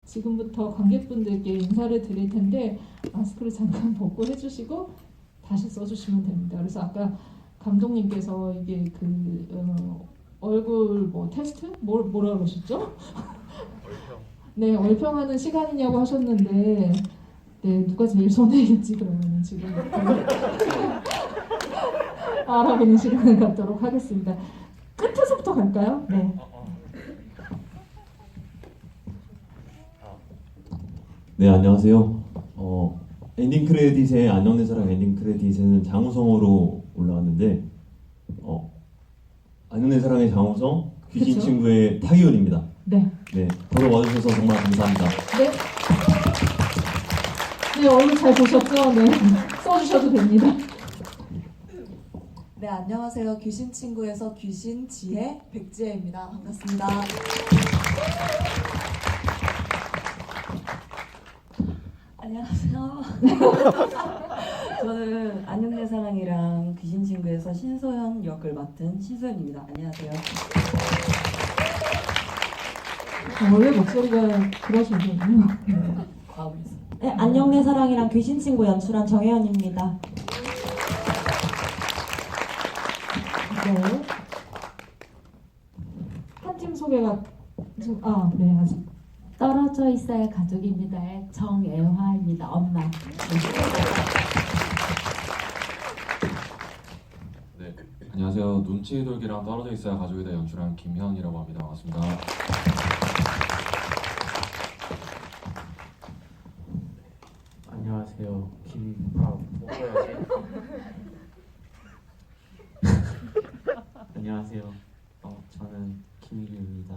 지금부터 관객분들께 인사를 드릴 텐데 마스크를 잠깐 벗고 해주시고 다시 써주시면 됩니다. 그래서 아까 감독님께서 이게 얼굴 뭐 테스트? 뭐라 그러셨죠? 얼평. 네, 얼평하는 시간이냐고 하셨는데 네, 누가 제일 손해일지 그러면 지금 알아보는 시간을 갖도록 하겠습니다. 끝에서부터 갈까요? 네. 네, 안녕하세요. 엔딩 크레딧에 안녕 내 사랑 엔딩 크레딧에는 장우성으로 올라왔는데 안녕 내 사랑의 장우성, 귀신 그쵸? 친구의 타기훈입니다. 네. 네, 보러 와주셔서 정말 감사합니다. 네. 네, 얼굴 잘 보셨죠? 네. 써주셔도 됩니다. 네, 안녕하세요. 귀신 친구에서 귀신 지혜 백지혜입니다. 반갑습니다. 안녕하세요. 저는 안녕 내 사랑이랑 귀신 친구에서 신소연 역을 맡은 신소연입니다. 안녕하세요. 원래 목소리가 그러시군요. 과음했어요. 네, 안녕 내 사랑이랑 귀신 친구 연출한 정혜연입니다. 네. 한 팀 소개가 좀, 네, 아직. 떨어져 있어야 가족입니다의 정애화입니다. 엄마. 네, 안녕하세요. 눈치 돌기랑 떨어져 있어야 가족이다 연출한 김현이라고 합니다. 반갑습니다. 안녕하세요. 안녕하세요. 저는 김희규입니다.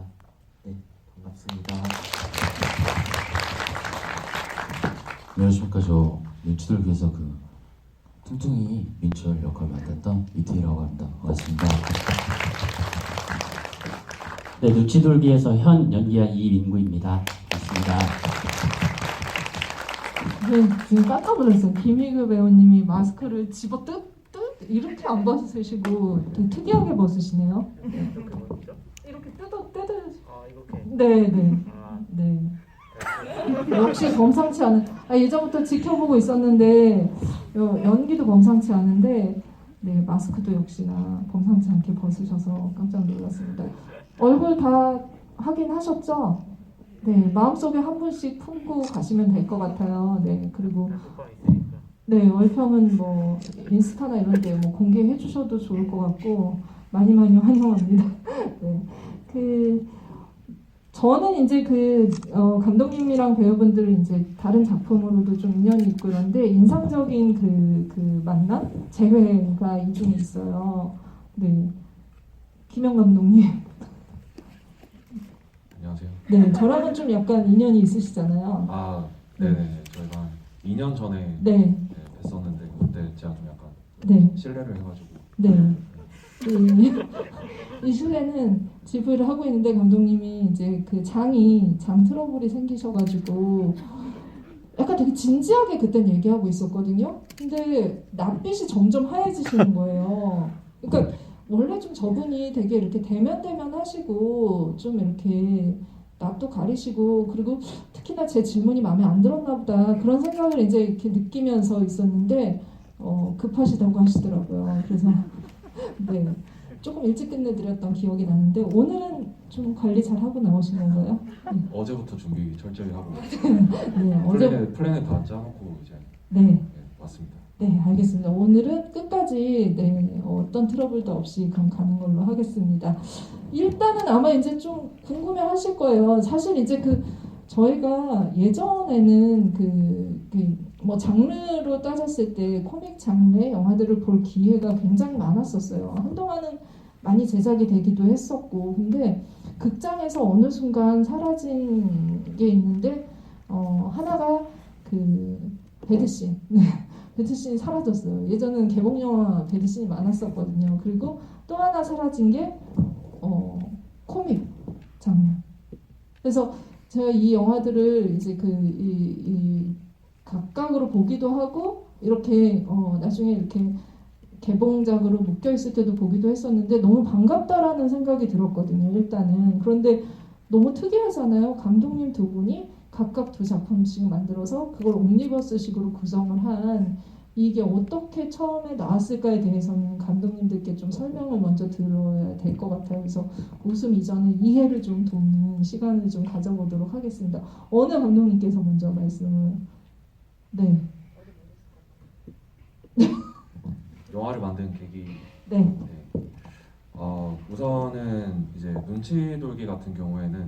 네, 반갑습니다. 안녕하십니까. 저 눈치돌기에서 그 퉁퉁이 민철 역할을 맡았던 이태희라고 합니다. 반갑습니다. 네, 눈치돌기에서 현 연기한 이민구입니다. 반갑습니다. 네, 지금 깜짝 놀랐어요. 김희규 배우님이 마스크를 집어 이렇게 안 벗으시고 되게 특이하게 벗으시네요. 이렇게 보이죠? 이렇게 뜯어. 이렇게. 네. 네. 역시 범상치 않은. 예전부터 지켜보고 있었는데 연기도 범상치 않은데 네, 마스크도 역시나 범상치 않게 벗으셔서 깜짝 놀랐습니다. 얼굴 다 확인하셨죠? 네, 마음속에 한 분씩 품고 가시면 될 것 같아요. 네, 그리고 네, 얼평은 뭐 인스타나 이런 데 뭐 공개해 주셔도 좋을 것 같고 많이 환영합니다. 네. 저는 이제 감독님이랑 배우분들 이제 다른 작품으로도 좀 인연이 있고 그런데 인상적인 그 만남 재회가 이 중에 있어요. 네, 김영 감독님. 안녕하세요. 네, 저랑은 좀 약간 인연이 있으시잖아요. 네네. 저희가 한 2년 전에 네, 뵀었는데 그때 제가 좀 약간 네, 신뢰를 해가지고. 네. 이 실내는 지부를 하고 있는데 감독님이 이제 장 트러블이 생기셔가지고 약간 되게 진지하게 그땐 얘기하고 있었거든요. 근데 낯빛이 점점 하얘지시는 거예요. 그러니까 원래 좀 저분이 되게 이렇게 대면 하시고 좀 이렇게 낯도 가리시고 그리고 특히나 제 질문이 마음에 안 들었나 보다 그런 생각을 이제 이렇게 느끼면서 있었는데 급하시다고 하시더라고요. 그래서 네. 조금 일찍 끝내드렸던 기억이 나는데 오늘은 좀 관리 잘 하고 나오신 건가요? 네. 어제부터 준비 철저히 하고 네, 플랜을 다 짜놓고 이제 네, 왔습니다. 네, 알겠습니다. 오늘은 끝까지 어떤 트러블도 없이 그럼 가는 걸로 하겠습니다. 일단은 아마 이제 좀 궁금해하실 거예요. 사실 이제 저희가 예전에는 뭐 장르로 따졌을 때 코믹 장르의 영화들을 볼 기회가 굉장히 많았었어요. 한동안은 많이 제작이 되기도 했었고, 근데 극장에서 어느 순간 사라진 게 있는데 하나가 배드씬. 네, 배드씬이 사라졌어요. 예전에는 개봉 영화 배드씬이 많았었거든요. 그리고 또 하나 사라진 게 코믹 장르. 그래서 제가 이 영화들을 이제 각각으로 보기도 하고 이렇게 나중에 이렇게 개봉작으로 묶여 있을 때도 보기도 했었는데 너무 반갑다라는 생각이 들었거든요. 일단은 그런데 너무 특이하잖아요. 감독님 두 분이 각각 두 작품씩 만들어서 그걸 옴니버스식으로 구성을 한 이게 어떻게 처음에 나왔을까에 대해서는 감독님들께 좀 설명을 먼저 들어야 될 것 같아요. 그래서 웃음 이전에 이해를 좀 돕는 시간을 좀 가져보도록 하겠습니다. 어느 감독님께서 먼저 말씀을? 네, 영화를 만든 계기. 네, 우선은 이제 눈치 돌기 같은 경우에는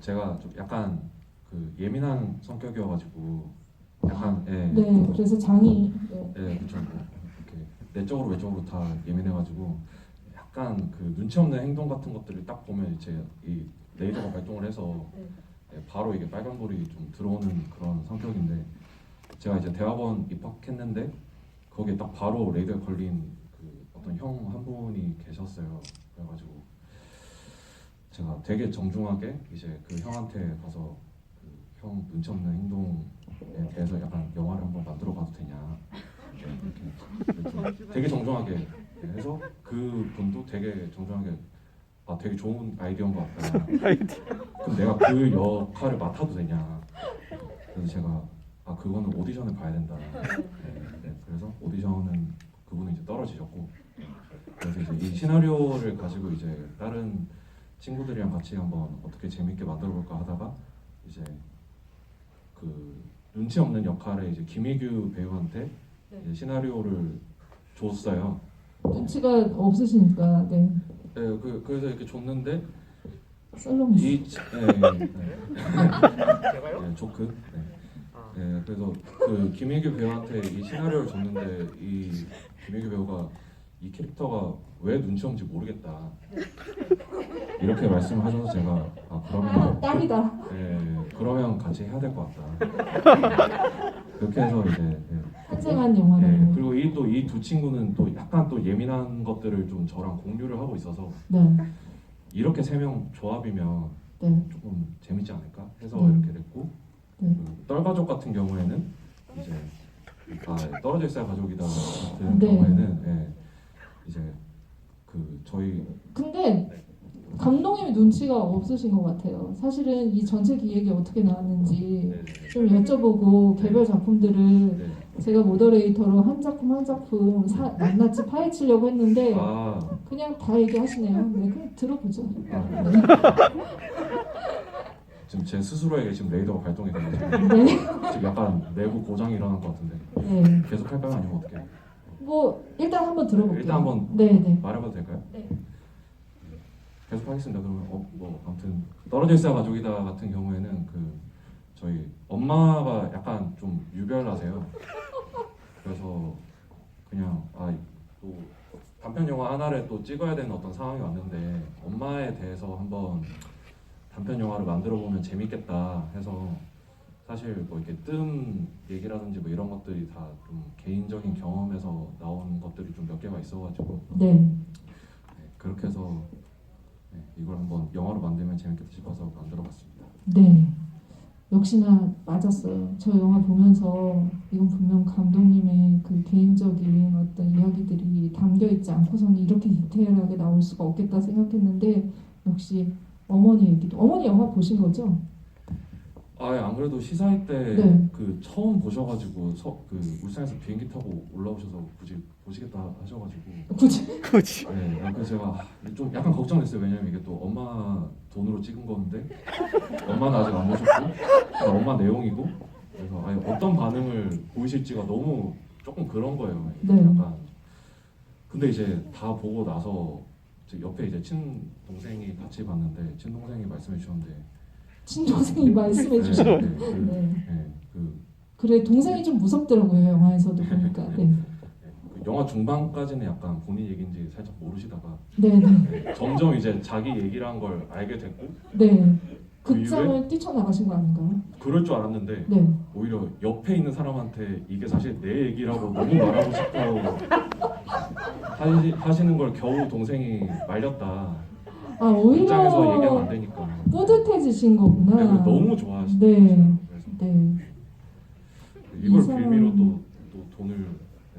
제가 좀 약간 그 예민한 성격이어가지고 약간 네. 그래서 장이 그쵸. 뭐 이렇게 내적으로 외적으로 다 예민해가지고 약간 그 눈치 없는 행동 같은 것들을 딱 보면 이제 이 레이저가 발동을 해서 바로 이게 빨간불이 좀 들어오는 그런 성격인데 제가 이제 대학원 입학했는데 거기에 딱 바로 레이더에 걸린 그 어떤 형 한 분이 계셨어요. 그래가지고 제가 되게 정중하게 이제 그 형한테 가서 그 형 눈치 없는 행동에 대해서 약간 영화를 한번 만들어 봐도 되냐 이렇게 되게 정중하게 해서 그 분도 되게 정중하게 되게 좋은 아이디어인 것 같다. 그럼 내가 그 역할을 맡아도 되냐? 그래서 제가 그거는 오디션을 봐야 된다. 그래서 오디션은 그분은 이제 떨어지셨고 그래서 이제 이 시나리오를 가지고 이제 다른 친구들이랑 같이 한번 어떻게 재밌게 만들어 볼까 하다가 이제 그 눈치 없는 역할에 이제 김희규 배우한테 이제 시나리오를 줬어요. 눈치가 없으시니까 네. 그래서 이렇게 줬는데 썰렁. 조크. 그래서 그 김혜규 배우한테 이 시나리오를 줬는데 이 김혜규 배우가 이 캐릭터가 왜 눈치 없는지 모르겠다 이렇게 말씀을 하셔서 제가 그러면 딱이다. 그러면 같이 해야 될 것 같다. 그렇게 해서 이제 탄생한 영화를. 그리고 이 두 친구는 또 약간 또 예민한 것들을 좀 저랑 공유를 하고 있어서 네. 이렇게 세 명 조합이면 네. 조금 재밌지 않을까 해서 네. 이렇게 됐고 네. 그 떨가족 같은 경우에는 이제 떨어져 있어야 가족이다 같은 네. 경우에는 이제 그 저희 근데 감독님이 눈치가 없으신 것 같아요. 사실은 이 전체 기획이 어떻게 나왔는지 좀 여쭤보고 개별 작품들을 제가 모더레이터로 한 작품 한 작품 낱낱이 파헤치려고 했는데 그냥 다 얘기하시네요. 네, 그럼 들어보죠. 네. 지금 제 스스로에게 지금 레이더가 발동이 돼가지고 네. 지금 약간 내부 고장이 일어날 것 같은데 네. 계속 할까요? 아니면 어떻게? 뭐 일단 한번 들어볼게요. 일단 한번 네. 말해봐도 될까요? 네. 계속 하겠습니다. 그러면 뭐 아무튼 떨어져 있어야 가족이다 같은 경우에는 그 저희 엄마가 약간 좀 유별나세요. 그래서 그냥 또 단편 영화 하나를 또 찍어야 되는 어떤 상황이 왔는데 엄마에 대해서 한번 단편 영화를 만들어 보면 재밌겠다 해서 사실 뭐 이렇게 뜸 얘기라든지 뭐 이런 것들이 다 좀 개인적인 경험에서 나온 것들이 좀 몇 개가 있어가지고 네. 그렇게 해서 이걸 한번 영화로 만들면 재밌겠다 싶어서 만들어봤습니다. 네. 역시나 맞았어요. 저 영화 보면서 이건 분명 감독님의 그 개인적인 어떤 이야기들이 담겨 있지 않고서는 이렇게 디테일하게 나올 수가 없겠다 생각했는데 역시 어머니 얘기도. 어머니 영화 보신 거죠? 안 그래도 시사회 때 네. 그 처음 보셔가지고 그 울산에서 비행기 타고 올라오셔서 굳이 보시겠다 하셔가지고 굳이. 네, 그래서 제가 좀 약간 걱정됐어요. 왜냐면 이게 또 엄마 돈으로 찍은 건데 엄마는 아직 안 보셨고 엄마 내용이고 그래서 어떤 반응을 보이실지가 너무 조금 그런 거예요. 네. 약간 근데 이제 다 보고 나서 옆에 이제 친동생이 같이 봤는데 친동생이 말씀해 주셨는데 친동생이 말씀해 주셨어요. 그래 동생이 좀 무섭더라고요 영화에서도 보니까. 네. 그 영화 중반까지는 약간 본인 얘기인지 살짝 모르시다가 네. 점점 이제 자기 얘기란 걸 알게 됐고 네. 그 극장을 뛰쳐나가신 거 아닌가요? 그럴 줄 알았는데 네. 오히려 옆에 있는 사람한테 이게 사실 내 얘기라고 너무 말하고 싶다고 하시는 걸 겨우 동생이 말렸다. 극장에서 얘기하면 안 오히려 되니까. 뿌듯해지신 거구나. 네, 너무 좋아하시죠. 네. 그래서 네. 이걸 이상- 빌미로 또 돈을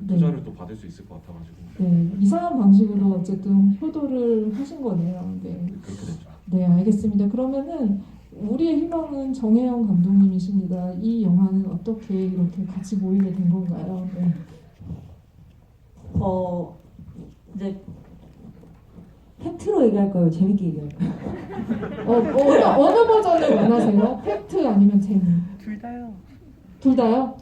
네. 투자를 또 받을 수 있을 것 같아가지고 네. 이상한 방식으로 어쨌든 효도를 하신 거네요. 네. 그렇게 됐죠. 네, 알겠습니다. 그러면은 우리의 희망은 정혜영 감독님이십니다. 이 영화는 어떻게 이렇게 같이 모이게 된 건가요? 네. 이제 팩트로 얘기할까요? 재밌게 얘기할까요? 어느 버전을 원하세요? 팩트 아니면 재미? 둘 다요. 둘 다요?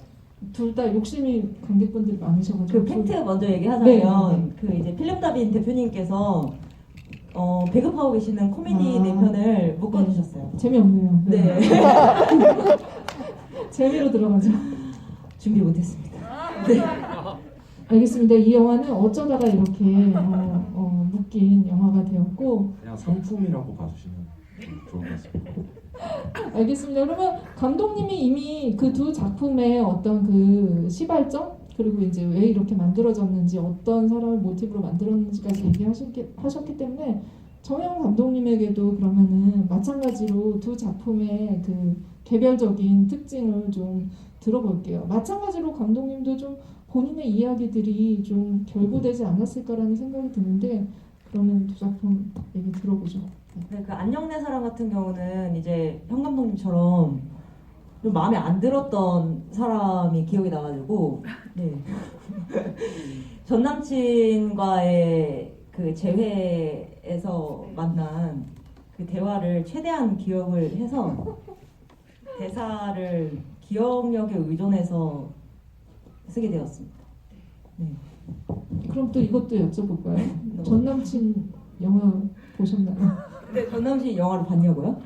둘 다 욕심이 관객분들이 많으셔가지고. 그 팩트 먼저 네. 얘기하자면 그 이제 필름다빈 대표님께서 배급하고 계시는 코미디 아. 4편을 묶어주셨어요. 재미없네요. 네. 재미로 들어가죠. 준비 못했습니다. 알겠습니다. 이 영화는 어쩌다가 이렇게 묶인 영화가 되었고, 그냥 상품이라고 봐주시면 좋을 것 같습니다. 알겠습니다. 그러면 감독님이 이미 그 두 작품의 어떤 그 시발점, 그리고 이제 왜 이렇게 만들어졌는지, 어떤 사람을 모티브로 만들었는지까지 얘기하셨기 때문에 정혜영 감독님에게도 그러면은 마찬가지로 두 작품의 그 개별적인 특징을 좀 들어볼게요. 마찬가지로 감독님도 좀 본인의 이야기들이 좀 결부되지 않았을까라는 생각이 드는데, 그러면 두 작품 얘기 들어보죠. 네, 그 안녕 내 사랑 같은 경우는 이제 형 감독님처럼 좀 마음에 안 들었던 사람이 기억이 나가지고, 네. 전 남친과의 그 재회에서 만난 그 대화를 최대한 기억을 해서 대사를 기억력에 의존해서 쓰게 되었습니다. 네. 그럼 또 이것도 여쭤볼까요? 전 남친 영화 보셨나요? 네, 전 남친 영화를 봤냐고요?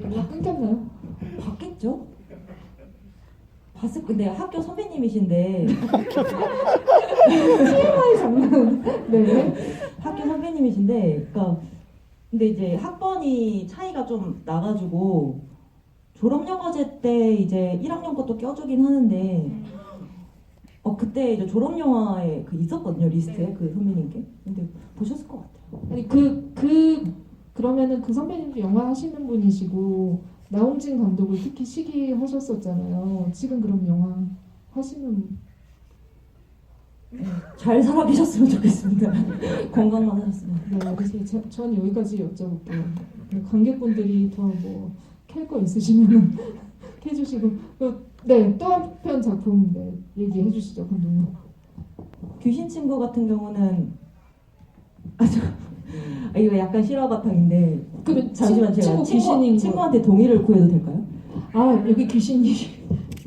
연락 끊겼나요? 봤겠죠? 근데 학교 선배님이신데 TMI 장난. 네. 학교 선배님이신데, 그러니까 근데 이제 학번이 차이가 좀 나가지고 졸업영화제 때 이제 1학년 것도 껴주긴 하는데, 그때 이제 졸업영화에 있었거든요, 리스트에 그 선배님께. 근데 보셨을 것 같아요. 아니 그러면은 그 선배님도 영화 하시는 분이시고 나홍진 감독을 특히 시기하셨었잖아요. 지금 그럼 영화 하시는 잘 살아 계셨으면 좋겠습니다. 건강만 하셨으면. 네, 그래서 전 여기까지 여쭤볼게요. 네, 관객분들이 더 뭐 캘 거 있으시면 해주시고 네, 또 한편 작품 네, 얘기해 주시죠, 감독님. 귀신 친구 같은 경우는 이거 약간 실화 바탕인데 그 잠시만 제가 귀신인 거. 친구한테 동의를 구해도 될까요? 여기 귀신이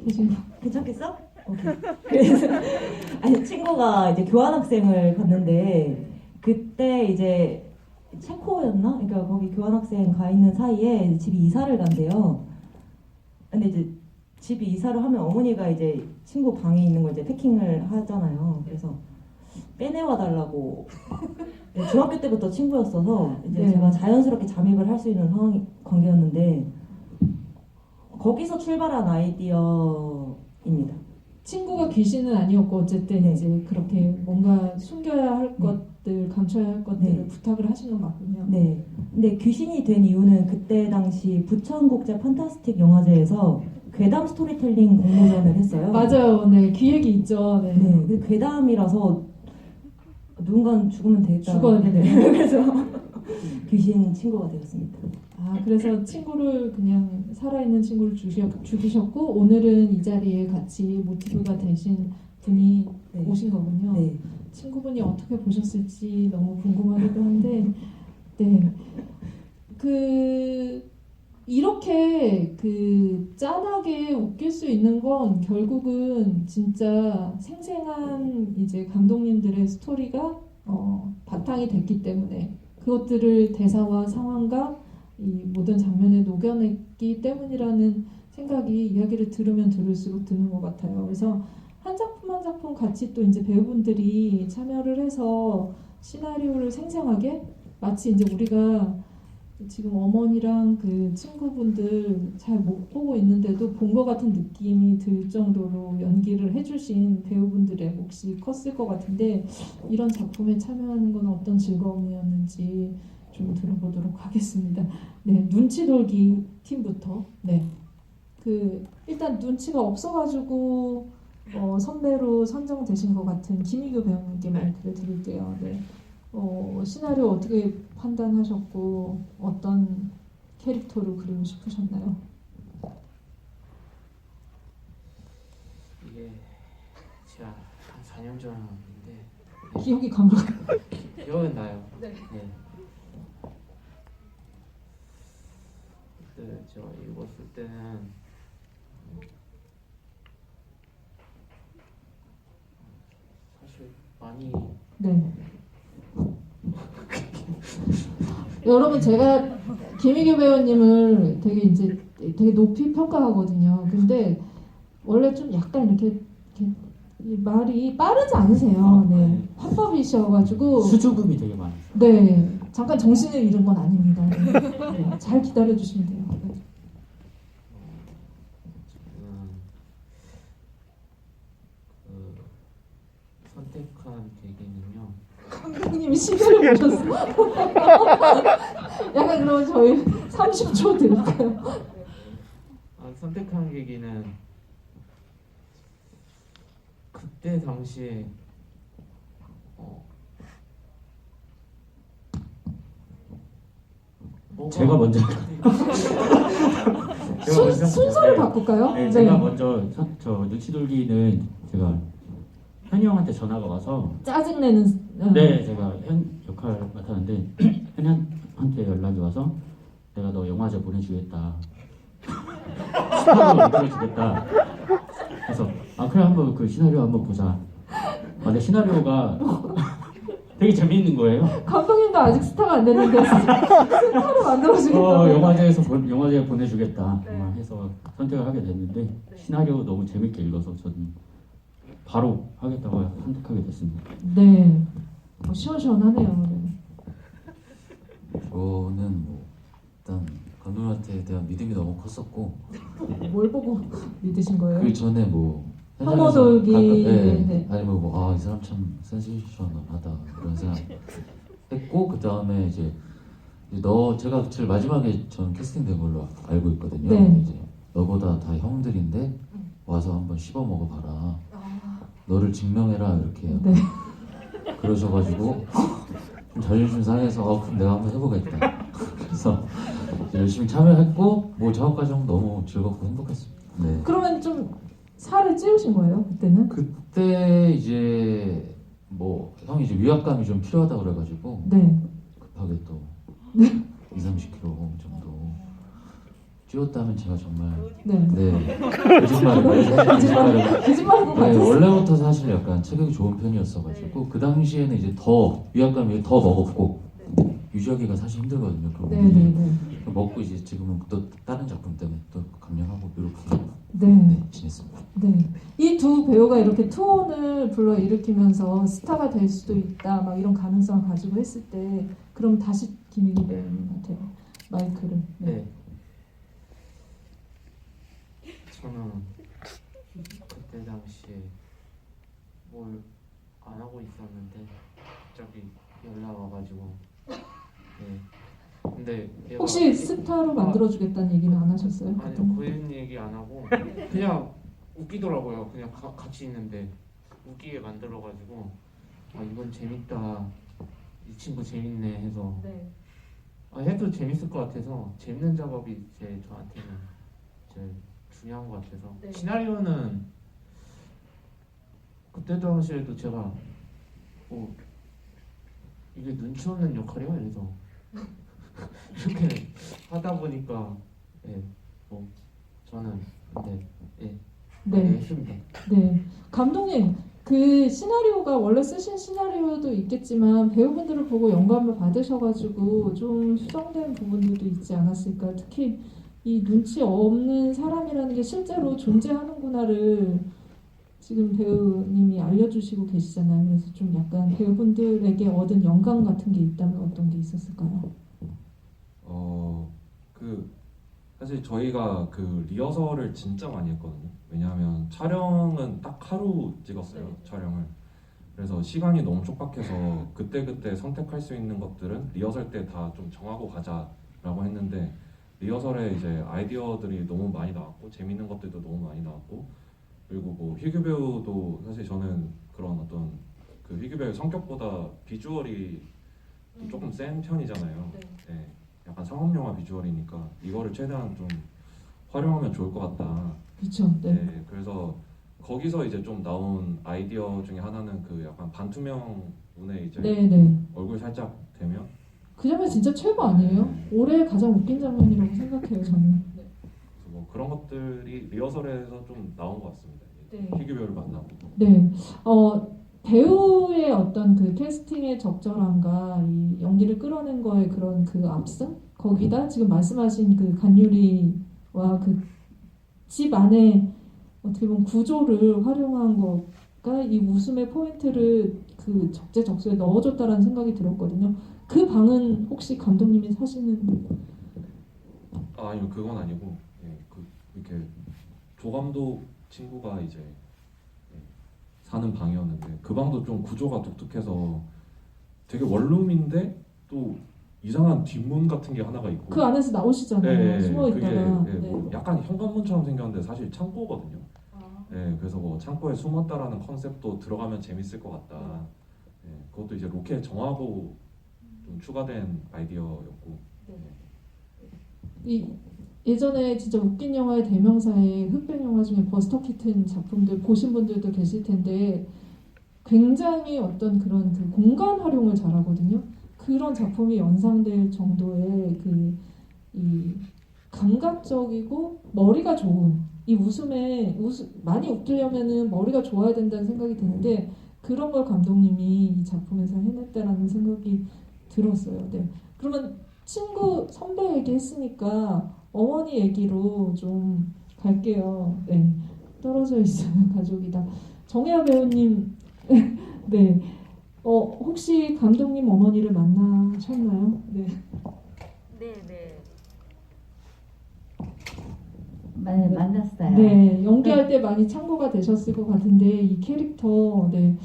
계신 거. 괜찮겠어? 오케이. 그래서 친구가 이제 교환학생을 갔는데 그때 이제 체코였나? 그러니까 거기 교환학생 가 있는 사이에 집이 이사를 간대요. 근데 이제 집이 이사를 하면 어머니가 이제 친구 방에 있는 걸 이제 패킹을 하잖아요. 그래서 빼내와 달라고. 중학교 때부터 친구였어서 이제 네. 제가 자연스럽게 잠입을 할 수 있는 관계였는데 거기서 출발한 아이디어입니다. 친구가 귀신은 아니었고 어쨌든 네. 이제 그렇게 뭔가 숨겨야 할 것들, 감춰야 할 것들을 네. 부탁을 하신 건 맞군요. 네. 근데 귀신이 된 이유는 그때 당시 부천국제 판타스틱 영화제에서 괴담 스토리텔링 공모전을 했어요. 맞아요. 네, 기획이 있죠. 네. 네. 근데 괴담이라서 누군가는 죽으면 되겠다. 죽어야 네. 되네. 그래서 귀신 친구가 되었습니다. 그래서 친구를 그냥 살아있는 친구를 죽이셨고 오늘은 이 자리에 같이 모티브가 되신 분이 네. 오신 거군요. 네. 친구분이 어떻게 보셨을지 너무 궁금하기도 한데, 네. 이렇게 짠하게 웃길 수 있는 건 결국은 진짜 생생한 이제 감독님들의 스토리가 바탕이 됐기 때문에 그것들을 대사와 상황과 이 모든 장면에 녹여냈기 때문이라는 생각이 이야기를 들으면 들을수록 드는 것 같아요. 그래서 한 작품 한 작품 같이 또 이제 배우분들이 참여를 해서 시나리오를 생생하게 마치 이제 우리가 지금 어머니랑 그 친구분들 잘 못 보고 있는데도 본 것 같은 느낌이 들 정도로 연기를 해주신 배우분들의 몫이 컸을 것 같은데 이런 작품에 참여하는 건 어떤 즐거움이었는지 좀 들어보도록 하겠습니다. 네, 눈치 돌기 팀부터 네, 일단 눈치가 없어가지고 선배로 선정되신 것 같은 김희교 배우님께 마이크를 드릴게요. 네. 시나리오 어떻게 판단하셨고 어떤 캐릭터로 그리고 싶으셨나요? 이게 제가 한 4년 전인데 기억이 가물가. 기억은 나요. 네. 그때 제가 읽었을 때는 사실 많이 네. 여러분 제가 김희규 배우님을 되게 높이 평가하거든요. 근데 원래 좀 약간 이렇게 이 말이 빠르지 않으세요. 네. 화법이셔가지고 수줍음이 되게 많아요. 네. 잠깐 정신을 잃은 건 아닙니다. 네. 잘 기다려 주시면 돼요. 네. 그 선택한 계기는요. 감독님이 시계를 보셨어. 약간 그러면 저희 30초 드릴까요? 선택한 계기는 그때 당시에 제가 먼저 순서를 바꿀까요? 네, 제가 먼저 저 눈치돌기는 제가 현이 형한테 전화가 와서 짜증내는 네, 제가 현 역할 맡았는데 현이한테 연락이 와서 내가 너 영화제 보내주겠다. 스타로 보내주겠다. 그래서 그래 한번 그 시나리오 한번 보자. 근데 시나리오가 되게 재미있는 거예요. 감독님도 아직 스타가 안 됐는데 스타로 만들어주겠다고. 영화제에 보내주겠다. 해서 선택을 하게 됐는데 시나리오 너무 재밌게 읽어서 저는 바로 하겠다고 선택하게 됐습니다. 네, 시원시원하네요. 네. 저는 뭐 일단 감독님한테 대한 믿음이 너무 컸었고 뭘 보고 믿으신 거예요? 그 전에 뭐 혐오돌기. 네. 아니면 뭐 이 사람 참 센세이셔널하다 이런 생각 했고 그 다음에 이제 제가 제일 마지막에 전 캐스팅된 걸로 알고 있거든요. 네. 근데 이제 너보다 다 형들인데 와서 한번 씹어 먹어봐라. 너를 증명해라 이렇게 네. 그러셔가지고 좀 자존심 상해서 그럼 내가 한번 해보겠다. 그래서 열심히 참여했고 뭐 작업 과정 너무 즐겁고 행복했습니다. 네. 그러면 좀 살을 찌우신 거예요 그때는? 그때 이제 뭐 형이 이제 위압감이 좀 필요하다 그래가지고 네. 급하게 또 20-30kg 정도 찌웠다면 제가 정말 네. 거짓말을 것 같았어요. 원래부터 사실 약간 체격이 좋은 편이었어가지고 그 당시에는 이제 더 위압감이 더 먹었고 유지하기가 사실 힘들거든요. 그 부분이. 먹고 이제 지금은 또 다른 작품 때문에 또 감량하고 이렇게 지냈습니다. 네. 이 두 배우가 이렇게 투혼을 불러일으키면서 스타가 될 수도 있다 막 이런 가능성을 가지고 했을 때 그럼 다시 김희기 배우님한테 마이크를. 네. 저는 그때 당시에 뭘 안 하고 있었는데 갑자기 연락 와가지고 네. 근데 얘가 혹시 스타로 만들어주겠다는 얘기는 안 하셨어요? 아니요, 그런 얘기 안 하고 그냥 웃기더라고요. 그냥 같이 있는데 웃기게 만들어가지고 이건 재밌다, 이 친구 재밌네 해서 해도 재밌을 것 같아서 재밌는 작업이 저한테는 제일 중요한 것 같아서 시나리오는 그때 당시에도 제가 이게 눈치 없는 역할이야 그래서 이렇게 하다 보니까 뭐 저는 했습니다. 네. 감독님 그 시나리오가 원래 쓰신 시나리오도 있겠지만 배우분들을 보고 영감을 받으셔가지고 좀 수정된 부분들도 있지 않았을까. 특히 이 눈치 없는 사람이라는 게 실제로 존재하는구나를 지금 배우님이 알려주시고 계시잖아요. 그래서 좀 약간 배우분들에게 얻은 영감 같은 게 있다면 어떤 게 있었을까요? 사실 저희가 그 리허설을 진짜 많이 했거든요. 왜냐하면 촬영은 딱 하루 찍었어요. 촬영을. 그래서 시간이 너무 촉박해서 그때그때 선택할 수 있는 것들은 리허설 때 다 좀 정하고 가자라고 했는데 리허설에 이제 아이디어들이 너무 많이 나왔고 재밌는 것들도 너무 많이 나왔고 그리고 뭐 희규 배우도 사실 저는 그런 어떤 그 희규 배우의 성격보다 비주얼이 좀 조금 센 편이잖아요. 네, 약간 상업영화 비주얼이니까 이거를 최대한 좀 활용하면 좋을 것 같다. 그렇죠. 네. 네, 그래서 거기서 이제 좀 나온 아이디어 중에 하나는 그 약간 반투명 눈에 이제 네, 네. 얼굴 살짝 대면 그 장면 진짜 최고 아니에요? 올해 가장 웃긴 장면이라고 생각해요, 저는. 그래서 뭐 그런 것들이 리허설에서 좀 나온 것 같습니다. 네. 희규 배우를 만나고. 네. 배우의 어떤 그 캐스팅의 적절함과 이 연기를 끌어낸 거에 그런 그 압승? 거기다 지금 말씀하신 그 간유리와 그 집 안에 어떻게 보면 구조를 활용한 거가 이 웃음의 포인트를 그 적재적소에 넣어줬다라는 생각이 들었거든요. 그 방은 혹시 감독님이 사시는? 아니요, 그건 아니고 이렇게 조 감독 친구가 이제 사는 방이었는데 그 방도 좀 구조가 독특해서 되게 원룸인데 또 이상한 뒷문 같은 게 하나가 있고 그 안에서 나오시잖아요. 숨어 있다가. 그게 뭐 약간 현관문처럼 생겼는데 사실 창고거든요. 네, 그래서 뭐 창고에 숨었다라는 컨셉도 들어가면 재밌을 것 같다. 네, 그것도 이제 로켓 정하고 좀 추가된 아이디어였고. 이 예전에 진짜 웃긴 영화의 대명사의 흑백 영화 중에 버스터 키튼 작품들 보신 분들도 계실 텐데 굉장히 어떤 그런 그 공간 활용을 잘하거든요. 그런 작품이 연상될 정도의 이 감각적이고 머리가 좋은 이 많이 웃기려면은 머리가 좋아야 된다는 생각이 드는데 그런 걸 감독님이 이 작품에서 해냈다라는 생각이 들었어요. 네. 그러면 친구 선배 얘기했으니까 어머니 얘기로 좀 갈게요. 네. 떨어져 있어요. 가족이다. 정혜아 배우님, 네. 혹시 감독님 어머니를 만나셨나요? 네. 만났어요. 네, 연기할 때 많이 참고가 되셨을 것 같은데 이 캐릭터, 네,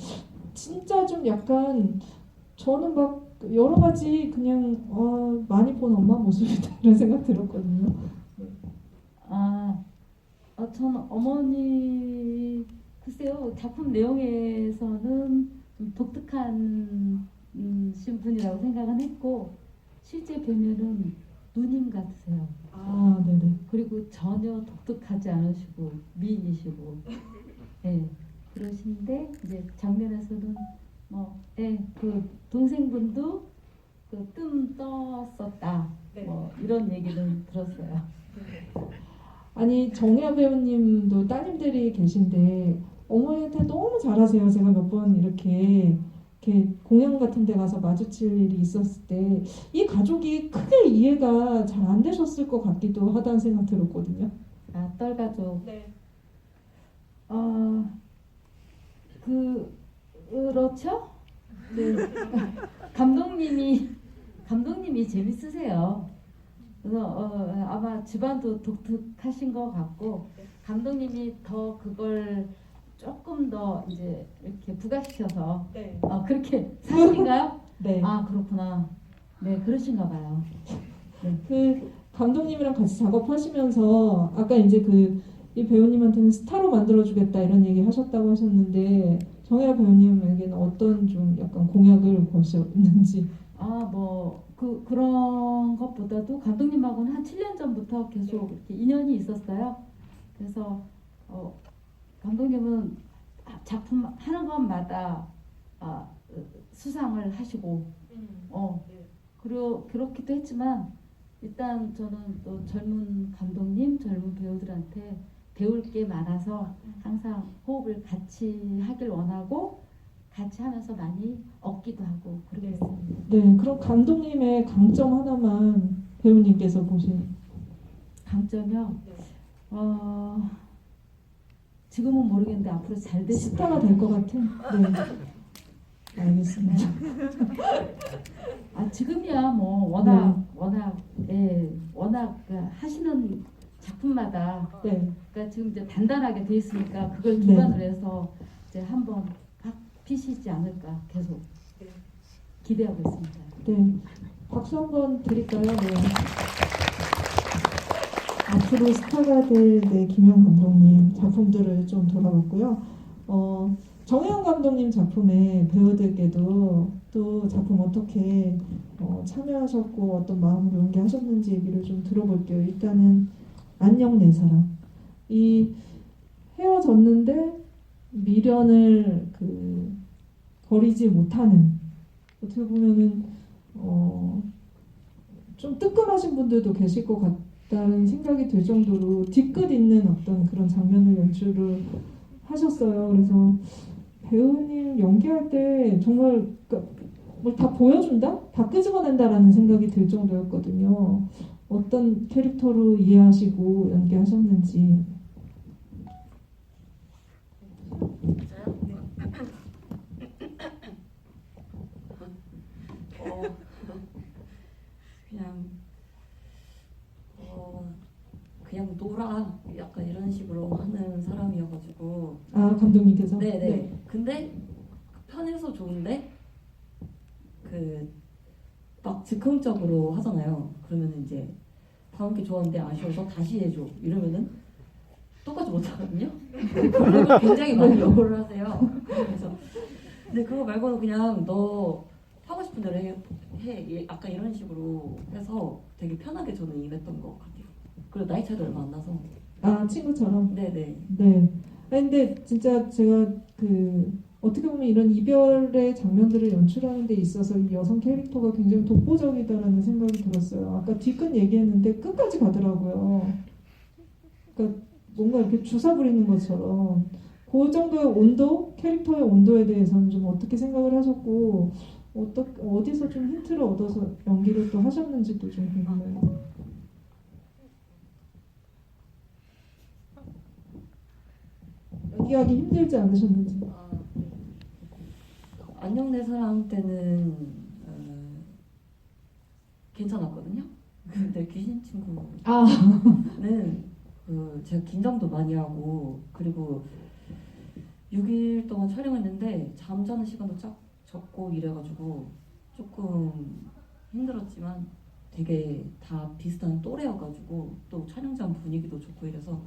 진짜 좀 약간 저는 막 여러 가지 그냥 많이 본 엄마 모습이다 이런 생각 들었거든요. 저는 어머니 글쎄요 작품 내용에서는 좀 독특한 분이라고 생각은 했고 실제 뵈면은 누님 같으세요. 네네. 그리고 전혀 독특하지 않으시고 미인이시고, 네, 그러신데 이제 장면에서는 그 동생분도 그 뜸 떴었다, 뭐 이런 얘기는 들었어요. 아니 정혜아 배우님도 따님들이 계신데 어머니한테 너무 잘하세요. 제가 몇 번 이렇게 공연 같은 데 가서 마주칠 일이 있었을 때 이 가족이 크게 이해가 잘 안 되셨을 것 같기도 하다는 생각 들었거든요. 떨가족. 네. 그렇죠? 네. 감독님이 재밌으세요. 그래서 아마 집안도 독특하신 것 같고 감독님이 더 그걸 조금 더 이제 이렇게 부각시켜서 그렇게 사실인가요? 네. 그렇구나. 네, 그러신가 봐요. 그 감독님이랑 같이 작업하시면서 아까 이제 이 배우님한테는 스타로 만들어주겠다 이런 얘기 하셨다고 하셨는데 정혜아 배우님에게는 어떤 좀 약간 공약을 거셨는지. 그런 것보다도 감독님하고는 한 7년 전부터 계속 이렇게 인연이 있었어요. 그래서 감독님은 작품 하는 것마다 수상을 하시고 그리고 그렇기도 했지만 일단 저는 또 젊은 감독님, 젊은 배우들한테 배울 게 많아서 항상 호흡을 같이 하길 원하고 같이 하면서 많이 얻기도 하고 그러겠습니다. 네, 그럼 감독님의 강점 하나만 배우님께서 보신. 강점이요? 지금은 모르겠는데 앞으로 잘 되실 스타가 될 것 같은. 네. 알겠습니다. 지금이야 뭐 워낙 그 하시는 작품마다 그러니까 지금 이제 단단하게 돼 있으니까 그걸 기반으로 해서 이제 한번 확 피시지 않을까 계속 기대하고 있습니다. 네, 박수 한번 드릴까요? 네. 앞으로 스타가 될 김영 감독님 작품들을 좀 돌아봤고요. 정혜영 감독님 작품에 배우들께도 또 작품 어떻게 참여하셨고 어떤 마음으로 연기하셨는지 얘기를 좀 들어볼게요. 일단은 안녕 내 사랑. 이 헤어졌는데 미련을 버리지 못하는, 어떻게 보면은 좀 뜨끔하신 분들도 계실 것 같다는 생각이 들 정도로 뒤끝 있는 어떤 그런 장면을 연출을 하셨어요. 그래서 배우님 연기할 때 정말 뭘 다 보여준다? 다 끄집어낸다라는 생각이 들 정도였거든요. 어떤 캐릭터로 이해하시고 연기하셨는지. 그냥 놀아 약간 이런 식으로 하는 사람이어가지고. 아, 감독님께서? 네네. 네. 근데 편해서 좋은데 막 즉흥적으로 하잖아요. 그러면 이제 다음 게 좋았는데 아쉬워서 다시 해줘 이러면은 똑같이 못하거든요. 그래서 굉장히 많이 요구를 하세요. 그래서 근데 그거 말고는 그냥 너 하고 싶은 대로 해 약간 이런 식으로 해서 되게 편하게 저는 임했던 것 같아요. 그리고 나이 차이도 얼마 안 나서. 아, 친구처럼? 네네. 네. 아니, 근데 진짜 제가 어떻게 보면 이런 이별의 장면들을 연출하는 데 있어서 이 여성 캐릭터가 굉장히 독보적이다라는 생각이 들었어요. 아까 뒤끝 얘기했는데 끝까지 가더라고요. 그러니까 뭔가 이렇게 주사 부리는 것처럼 그 정도의 온도, 캐릭터의 온도에 대해서는 좀 어떻게 생각을 하셨고 어디서 좀 힌트를 얻어서 연기를 또 하셨는지도 좀 궁금해요. 연기하기 힘들지 않으셨는지. 안녕 내 사랑 때는 괜찮았거든요. 근데 귀신 친구는 제가 긴장도 많이 하고 그리고 6일 동안 촬영했는데 잠자는 시간도 적고 이래가지고 조금 힘들었지만 되게 다 비슷한 또래여가지고 또 촬영장 분위기도 좋고 이래서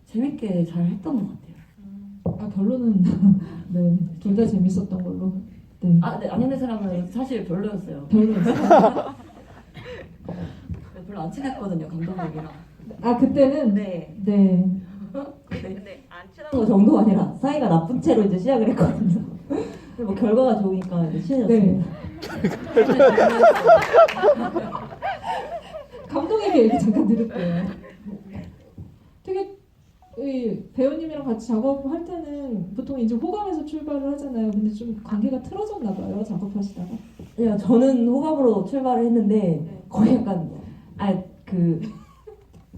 재밌게 잘 했던 것 같아요. 아, 결론은 네, 둘 다 재밌었던 걸로. 네. 아, 네, 안녕 내 사랑은 사실 별로였어요. 별로였어요. 별로 안 친했거든요, 감독님이랑. 아, 그때는? 네. 네. 근데 안 친한 거 정도가 아니라 사이가 나쁜 채로 이제 시작을 했거든요. 근데 뭐 결과가 좋으니까 이제 친해졌어요. 네. 감독에게 얘기 잠깐 드릴게요. 되게 이 배우님이랑 같이 작업할 때는 보통 이제 호감에서 출발을 하잖아요. 근데 좀 관계가 틀어졌나 봐요, 작업하시다가. 아니요, 저는 호감으로 출발을 했는데 거의 약간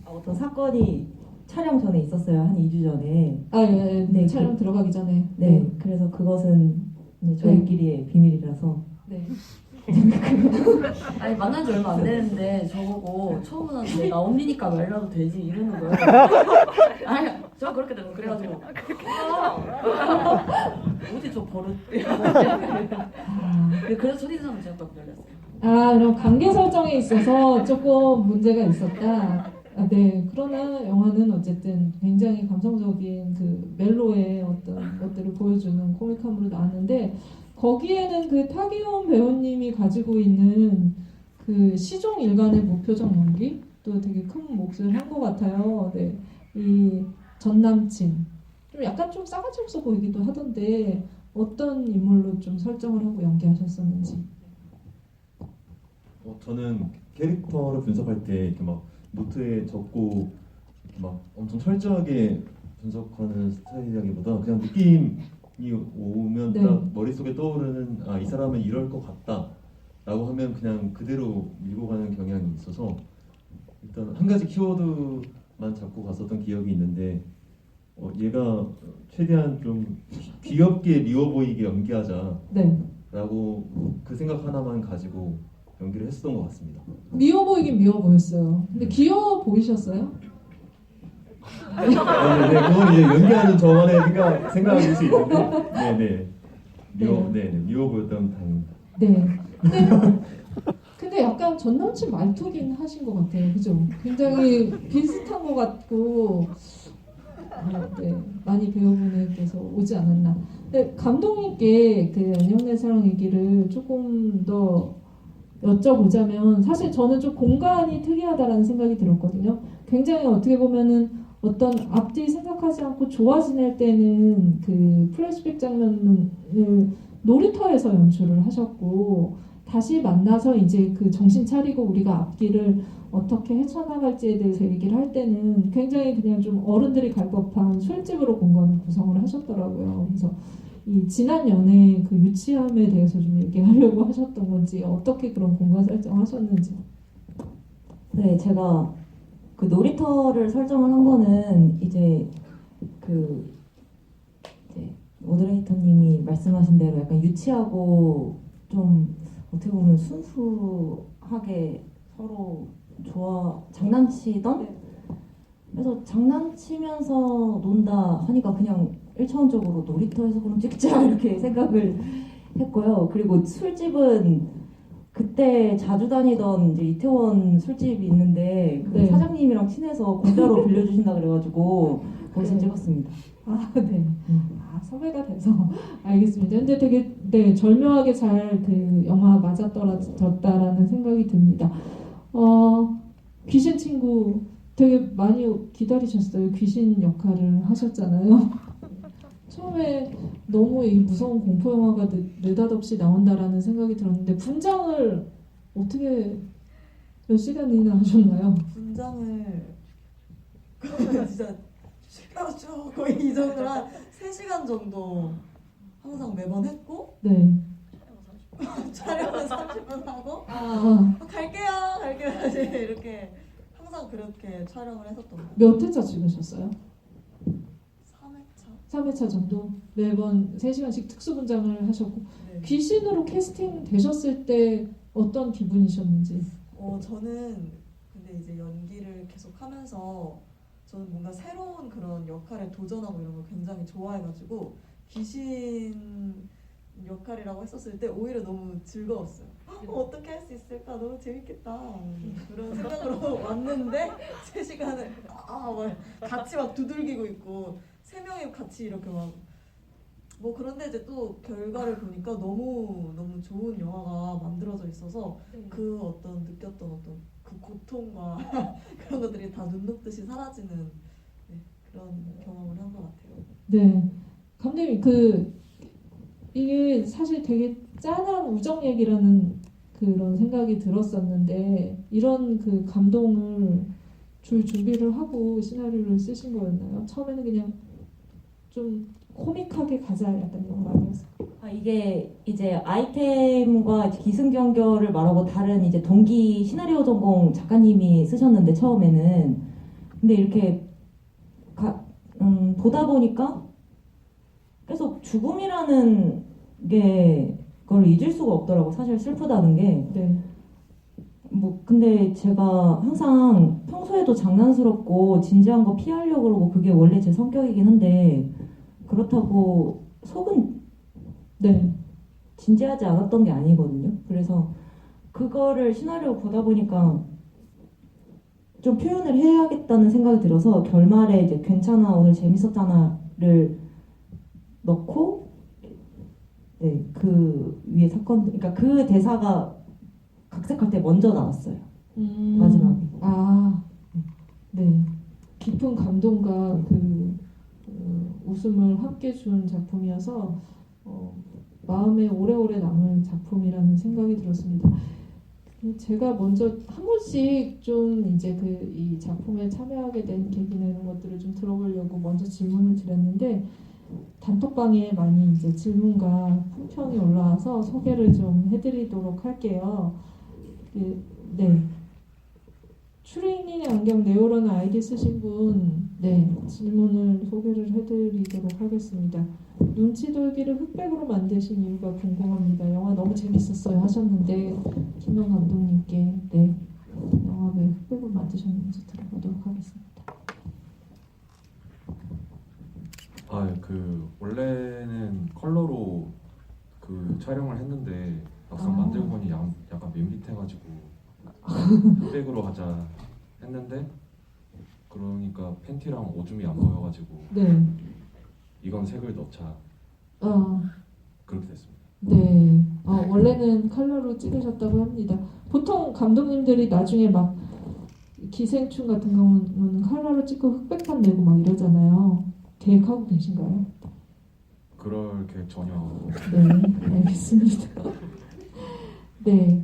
어떤 사건이 촬영 전에 있었어요. 한 2주 전에. 아, 예, 네, 촬영 들어가기 전에. 네, 그래서 그것은 이제 저희끼리의 비밀이라서. 네. 아니 만난 지 얼마 안 됐는데 저보고 처음 만났는데 나 언니니까 말라도 되지 이러는 거예요. 아니 저 그렇게 되면 그래가지고 어디 저 버릇. 그래서 첫인상은 제가 딱 놀랐어요. 아, 그럼 관계 설정에 있어서 조금 문제가 있었다. 아, 네. 그러나 영화는 어쨌든 굉장히 감성적인 멜로의 어떤 것들을 보여주는 코믹함으로 나왔는데 거기에는 타기온 배우님이 가지고 있는 시종 일관의 무표정 연기 또 되게 큰 몫을 한 것 같아요. 네. 이 전남친 좀 약간 좀 싸가지 없어 보이기도 하던데 어떤 인물로 좀 설정을 하고 연기하셨었는지. 저는 캐릭터를 분석할 때 이렇게 막 노트에 적고 이렇게 막 엄청 철저하게 분석하는 스타일이라기보다 그냥 느낌이 오면 네. 딱 머릿속에 떠오르는 이 사람은 이럴 것 같다 라고 하면 그냥 그대로 밀고 가는 경향이 있어서 일단 한 가지 키워드만 잡고 갔었던 기억이 있는데 얘가 최대한 좀 귀엽게 미워 보이게 연기하자 네. 라고 그 생각 하나만 가지고 연기를 했었던 것 같습니다. 미워 보이긴 미워 보였어요. 근데 귀여워 보이셨어요? 네, 그건 이제 연기하는 저만의 생각일 수 있는데, 미워 보였다면 다행입니다. 네. 근데 약간 전남친 말투긴 하신 것 같아요, 그죠? 굉장히 비슷한 것 같고, 네, 많이 배우분께서 오지 않았나. 근데 감독님께 그 안녕 내 사랑 얘기를 조금 더 여쭤보자면 사실 저는 좀 공간이 특이하다라는 생각이 들었거든요. 굉장히 어떻게 보면은 어떤 앞뒤 생각하지 않고 좋아 지낼 때는 그 플래시백 장면을 놀이터에서 연출을 하셨고 다시 만나서 이제 그 정신 차리고 우리가 앞길을 어떻게 헤쳐나갈지에 대해서 얘기를 할 때는 굉장히 그냥 좀 어른들이 갈 법한 술집으로 공간 구성을 하셨더라고요. 그래서 이 지난 연애의 그 유치함에 대해서 좀 얘기하려고 하셨던 건지 어떻게 그런 공간 설정하셨는지. 네, 제가 그 놀이터를 설정을 한 거는 이제 그 이제 모더레이터님이 말씀하신 대로 약간 유치하고 좀 어떻게 보면 순수하게 서로 장난치던 그래서 장난치면서 논다 하니까 그냥 1차원적으로 놀이터에서 그럼 찍자 이렇게 생각을 했고요. 그리고 술집은 그때 자주 다니던 이제 이태원 술집이 있는데 그 네. 사장님이랑 친해서 공짜로 빌려주신다 그래가지고 거기서 네. 찍었습니다. 아, 네. 아, 섭외가 돼서 알겠습니다. 근데 되게 네, 절묘하게 잘 그 영화 맞아떨어졌다라는 생각이 듭니다. 귀신 친구 되게 많이 기다리셨어요. 귀신 역할을 하셨잖아요. 처음에 너무 이 무서운 공포 영화가 느닷없이 나온다라는 생각이 들었는데 분장을 어떻게 몇 시간이나 하셨나요? 분장을 진짜 쉬어줘 거의 이 정도로 한 3시간 정도 항상 매번 했고 네. 촬영은 30분 하고 아, 갈게요 이제 이렇게 항상 그렇게 촬영을 했었던 거예요. 몇 회차 찍으셨어요? 3회차. 3회차 정도? 매번 3시간씩 특수 분장을 하셨고 네. 귀신으로 캐스팅 되셨을 때 어떤 기분이셨는지. 저는 근데 이제 연기를 계속 하면서 저는 뭔가 새로운 그런 역할에 도전하고 이런 걸 굉장히 좋아해가지고 귀신 역할이라고 했었을 때 오히려 너무 즐거웠어요. 어떻게 할 수 있을까? 너무 재밌겠다. 그런 생각으로 왔는데 3시간을 같이 막 두들기고 있고 3명이 같이 이렇게 막 뭐 그런데 이제 또 결과를 보니까 너무 좋은 영화가 만들어져 있어서 그 어떤 느꼈던 어떤 그 고통과 그런 것들이 다 눈 녹듯이 사라지는 그런 경험을 한 것 같아요. 네. 감독님 이게 사실 되게 짠한 우정 얘기라는 그런 생각이 들었었는데 이런 그 감동을 줄 준비를 하고 시나리오를 쓰신 거였나요? 처음에는 그냥 좀 코믹하게 가자 약간 이런 거 아니었어요? 이게 이제 아이템과 기승전결을 말하고 다른 이제 동기 시나리오 전공 작가님이 쓰셨는데 처음에는 근데 이렇게 보다 보니까 계속 죽음이라는 게 그걸 잊을 수가 없더라고. 사실 슬프다는 게. 네. 뭐 근데 제가 항상 평소에도 장난스럽고 진지한 거 피하려고 그러고 그게 원래 제 성격이긴 한데 그렇다고 속은 네. 진지하지 않았던 게 아니거든요. 그래서 그거를 시나리오 보다 보니까 좀 표현을 해야겠다는 생각이 들어서 결말에 이제 괜찮아 오늘 재밌었잖아를 넣고 그 위에 사건 그러니까 그 대사가 각색할 때 먼저 나왔어요. 마지막에. 네. 깊은 감동과 웃음을 함께 준 작품이어서 마음에 오래오래 남을 작품이라는 생각이 들었습니다. 제가 먼저 한 번씩 좀 이제 이 작품에 참여하게 된 계기나 이런 것들을 좀 들어보려고 먼저 질문을 드렸는데 단톡방에 많이 이제 질문과 풍평이 올라와서 소개를 좀 해드리도록 할게요. 네. 추리닝의 안경 네오라는 아이디 쓰신 분, 질문을 소개를 해드리도록 하겠습니다. 눈치 돌기를 흑백으로 만드신 이유가 궁금합니다. 영화 너무 재밌었어요 하셨는데 김영 감독님께 영화 왜 흑백으로 만드셨는지 들어보도록 하겠습니다. 원래는 컬러로 촬영을 했는데 막상 만들고 보니 약간 밋밋해가지고 흑백으로 하자 했는데 그러니까 팬티랑 오줌이 안 보여가지고 이건 색을 넣자 그렇게 됐습니다. 네. 원래는 컬러로 찍으셨다고 합니다. 보통 감독님들이 나중에 막 기생충 같은 경우는 컬러로 찍고 흑백판 내고 막 이러잖아요. 계획하고 계신가요? 그럴 계획 전혀. 네, 알겠습니다. 네.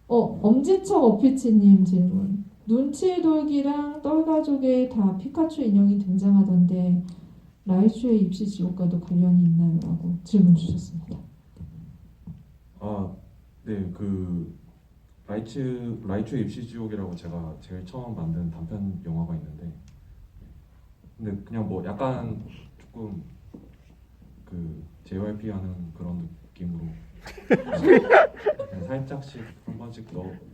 엄지척 어피치님 질문. 눈치돌기랑 똘가족에 다 피카츄 인형이 등장하던데 라이츄의 입시 지옥과도 관련이 있나요? 라고 질문 주셨습니다. 네, 그 라이츄의 입시 지옥이라고 제가 제일 처음 만든 단편 영화가 있는데, 근데 그냥 뭐 약간 조금 그 JYP 하는 그런 느낌으로 그냥 살짝씩 한 번씩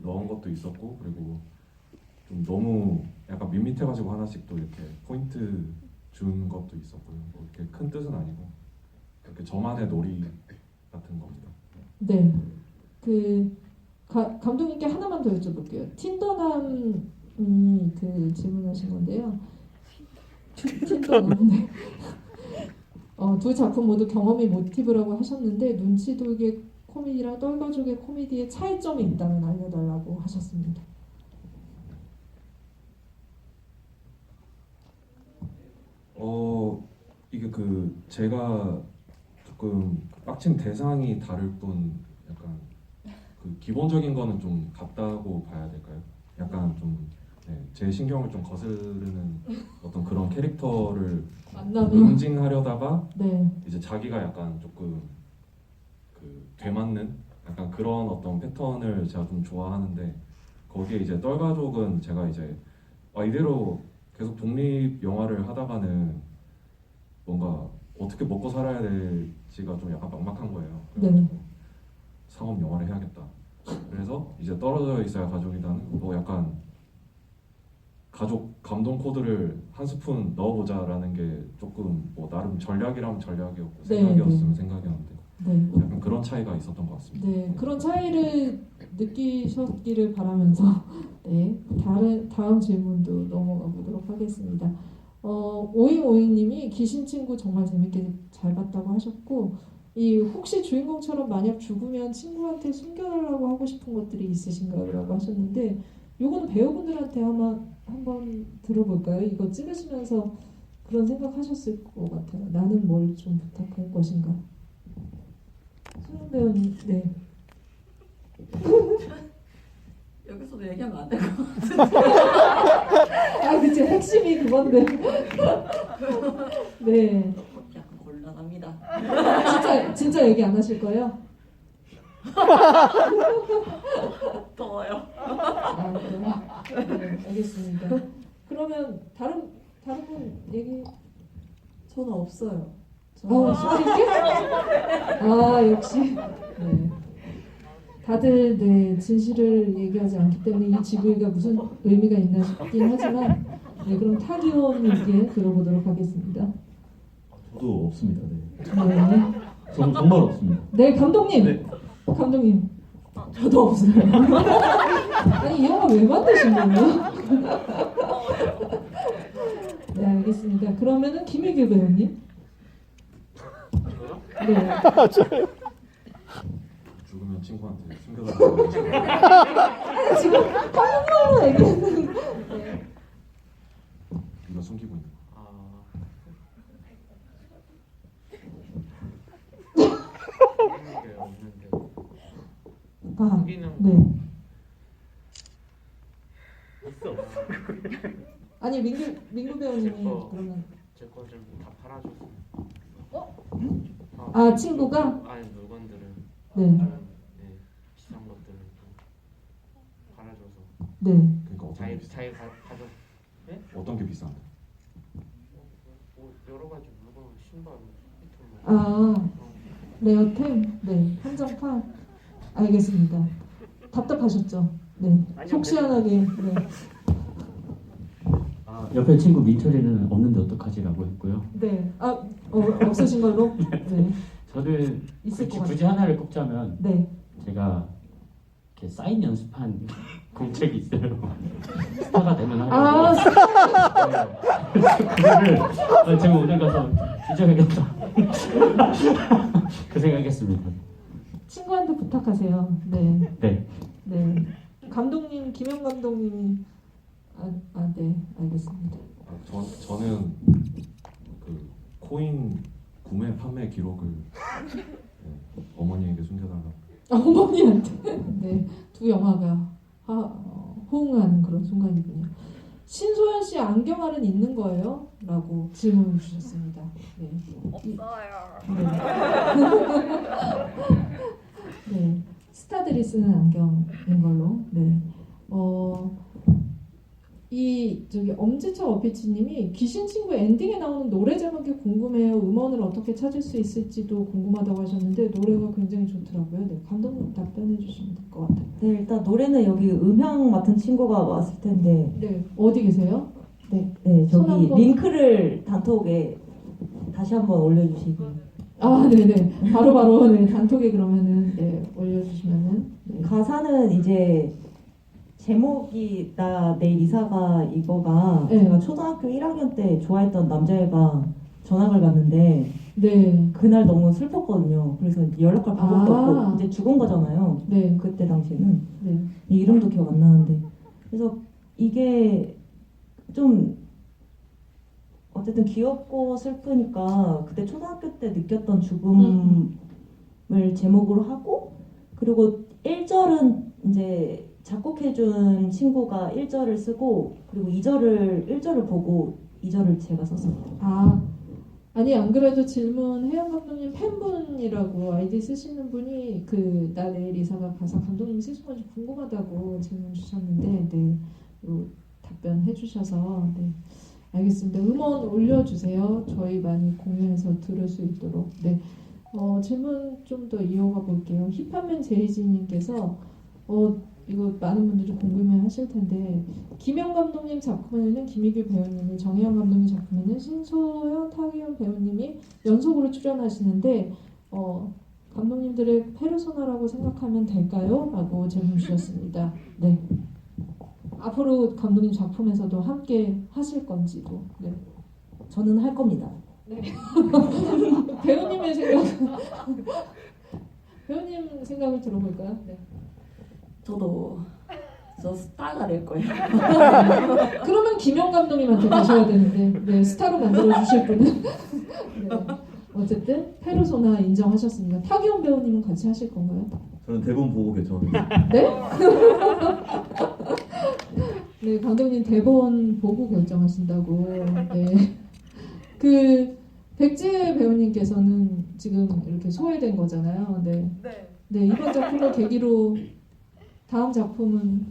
넣은 것도 있었고, 그리고 좀 너무 약간 밋밋해가지고 하나씩 또 이렇게 포인트 준 것도 있었고요. 뭐 이렇게 큰 뜻은 아니고 이렇게 저만의 놀이 같은 겁니다. 네. 감독님께 하나만 더 여쭤볼게요. 틴더남이 그 질문하신 건데요. 틴더남. 네. 두 작품 모두 경험이 모티브라고 하셨는데 눈치돌기 코미디랑 똘가족의 코미디에 차이점이 있다면 알려달라고 하셨습니다. 이게 제가 조금 빡친 대상이 다를 뿐 약간 그 기본적인 거는 좀 같다고 봐야 될까요? 약간 좀 제 신경을 좀 거스르는 어떤 그런 캐릭터를 응징하려다가 이제 자기가 약간 조금 되맞는 약간 그런 어떤 패턴을 제가 좀 좋아하는데, 거기에 이제 똘가족은 제가 이제 이대로 계속 독립 영화를 하다가는 뭔가 어떻게 먹고 살아야 될지가 좀 약간 막막한 거예요. 네. 상업 영화를 해야겠다. 그래서 이제 떨어져 있어야 가족이라는 뭐 약간 가족 감동 코드를 한 스푼 넣어보자라는 게 조금 뭐 나름 전략이라면 전략이었고 생각이었으면 생각이었는데 약간 그런 차이가 있었던 것 같습니다. 네, 그런 차이를 느끼셨기를 바라면서 다음 질문도 넘어가 보도록 하겠습니다. 오잉오잉님이 귀신 친구 정말 재밌게 잘 봤다고 하셨고, 혹시 주인공처럼 만약 죽으면 친구한테 숨겨달라고 하고 싶은 것들이 있으신가요? 라고 하셨는데, 요거는 배우분들한테 한번 들어볼까요? 이거 찍으시면서 그런 생각하셨을 것 같아요. 나는 뭘 좀 부탁할 것인가? 수영 배우님, 네. 여기서도 얘기하면 안 될 것 같은데. 그치, 핵심이 그건데. 네. 약간 곤란합니다. 진짜 얘기 안 하실 거예요? 더워요. 그래요? 네, 알겠습니다. 그러면 다른 분 얘기. 저는 없어요. 솔직히? 역시. 네. 다들 진실을 얘기하지 않기 때문에 이 지구가 무슨 의미가 있나 싶긴 하지만, 그럼 타기원님께 들어보도록 하겠습니다. 저도 없습니다. 네. 네. 정말 없습니다. 네, 감독님. 네. 감독님. 저도 없어요. 아니, 이 영화 왜 만드신 거예요? 네, 알겠습니다. 그러면은 김희규 배우님. 네. 죽으면 친구한테 숨겨달라고. 지금 깜짝으로 얘기했는데. 이거 숨기고 있는 거. 네. 아니, 민구 배우님이 그러면 제 거 좀 다 팔아줬어요. 친구가? 아니 물건들을 네. 비싼 것들을 좀 팔아줘서. 네. 그러니까 자기 가져. 네? 어떤 게 비싼데? 뭐 여러 가지 물건, 신발, 레어템? 네. 한정판? 알겠습니다. 답답하셨죠? 네. 속 시원하게. 네. 옆에 친구 민철이는 없는데 어떡하지라고 했고요. 네. 없으신 걸로? 네. 저는 있을 것 굳이 하나를 꼽자면 네. 제가 이렇게 사인 연습한 공책이 있어요. 스타가 되면 하려고. 그거를 제가 오늘 가서 뒤져야겠다. 그 생각했습니다. 친구한테 부탁하세요. 네. 네. 네. 감독님, 김영 감독님이 네, 알겠습니다. 저는 그 코인 구매 판매 기록을 어머니에게 숨겨달라고. 어머니한테 네, 두 영화가 호응하는 그런 순간이군요. 신소연 씨 안경알은 있는 거예요? 라고 질문을 주셨습니다. 네. 없어요. 네. 네. 스타들이 쓰는 안경인 걸로. 네. 저기 엄지척 어피치님이 귀신 친구 엔딩에 나오는 노래 제목이 궁금해요. 음원을 어떻게 찾을 수 있을지도 궁금하다고 하셨는데 노래가 굉장히 좋더라고요. 네, 감독님 답변해 주시면 될 것 같아요. 네, 일단 노래는 여기 음향 맡은 친구가 왔을 텐데. 네, 어디 계세요? 네, 저기 한번... 링크를 단톡에 다시 한번 올려주시기. 네네. 바로 네, 단톡에 그러면은 네, 올려주시면은 네. 가사는 이제 제목이 나 내일 이사가 이거가 네. 제가 초등학교 1학년 때 좋아했던 남자애가 전학을 갔는데 네. 그날 너무 슬펐거든요. 그래서 연락할 방법도 없고 이제 죽은 거잖아요. 네. 그때 당시에는 네. 이름도 기억 안 나는데 그래서 이게 좀 어쨌든 귀엽고 슬프니까 그때 초등학교 때 느꼈던 죽음을 제목으로 하고 그리고 1절은 이제 작곡해준 친구가 1절을 쓰고 그리고 1절을 보고 2절을 제가 썼습니다. 아니 안 그래도 질문 혜영 감독님 팬분이라고 아이디 쓰시는 분이 그 나 내일 이사가 가사 감독님 쓰신 건지 궁금하다고 질문 주셨는데 네 답변해 주셔서 네 알겠습니다. 음원 올려주세요. 저희 많이 공유해서 들을 수 있도록. 네 질문 좀 더 이어가 볼게요. 힙합맨 제이지님께서 이거 많은 분들이 궁금해하실 텐데 김영 감독님 작품에는 김희규 배우님이, 정혜영 감독님 작품에는 신소연, 타기훈 배우님이 연속으로 출연하시는데 감독님들의 페르소나라고 생각하면 될까요? 라고 질문 주셨습니다. 네. 앞으로 감독님 작품에서도 함께 하실 건지도. 네. 저는 할 겁니다. 네. 배우님의 생각. 배우님 생각을 들어볼까요? 네. 저 스타가 될 거예요. 그러면 김영 감독님한테 가셔야 되는데 네, 스타로 만들어 주실 분은 네. 어쨌든 페르소나 인정하셨습니다. 타기훈 배우님은 같이 하실 건가요? 저는 대본 보고 결정합니다. 네? 네, 감독님 대본 보고 결정하신다고. 네. 그 백지혜 배우님께서는 지금 이렇게 소외된 거잖아요. 네. 네, 이번 작품을 계기로 다음 작품은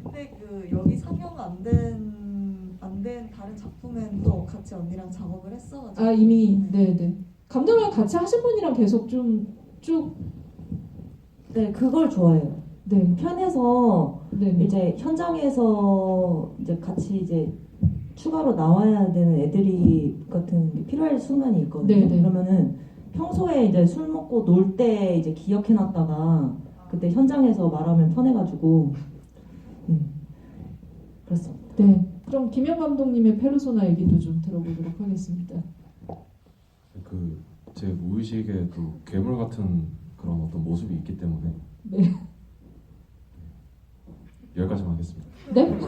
근데 여기 상영 안 된 다른 작품엔 또 같이 언니랑 작업을 했어가지고 이미 네네 감독이랑 같이 하신 분이랑 계속 좀 쭉 네, 그걸 좋아해요. 네. 편해서 네네. 이제 현장에서 이제 같이 이제 추가로 나와야 되는 애들이 같은 게 필요할 순간이 있거든요. 네네. 그러면은 평소에 이제 술 먹고 놀 때 이제 기억해놨다가 그때 현장에서 말하면 편해가지고 그렇습니다. 네, 그럼 김영 감독님의 페르소나 얘기도 좀 들어보도록 하겠습니다. 제 무의식에도 괴물 같은 그런 어떤 모습이 있기 때문에 네. 여기까지만 하겠습니다. 네?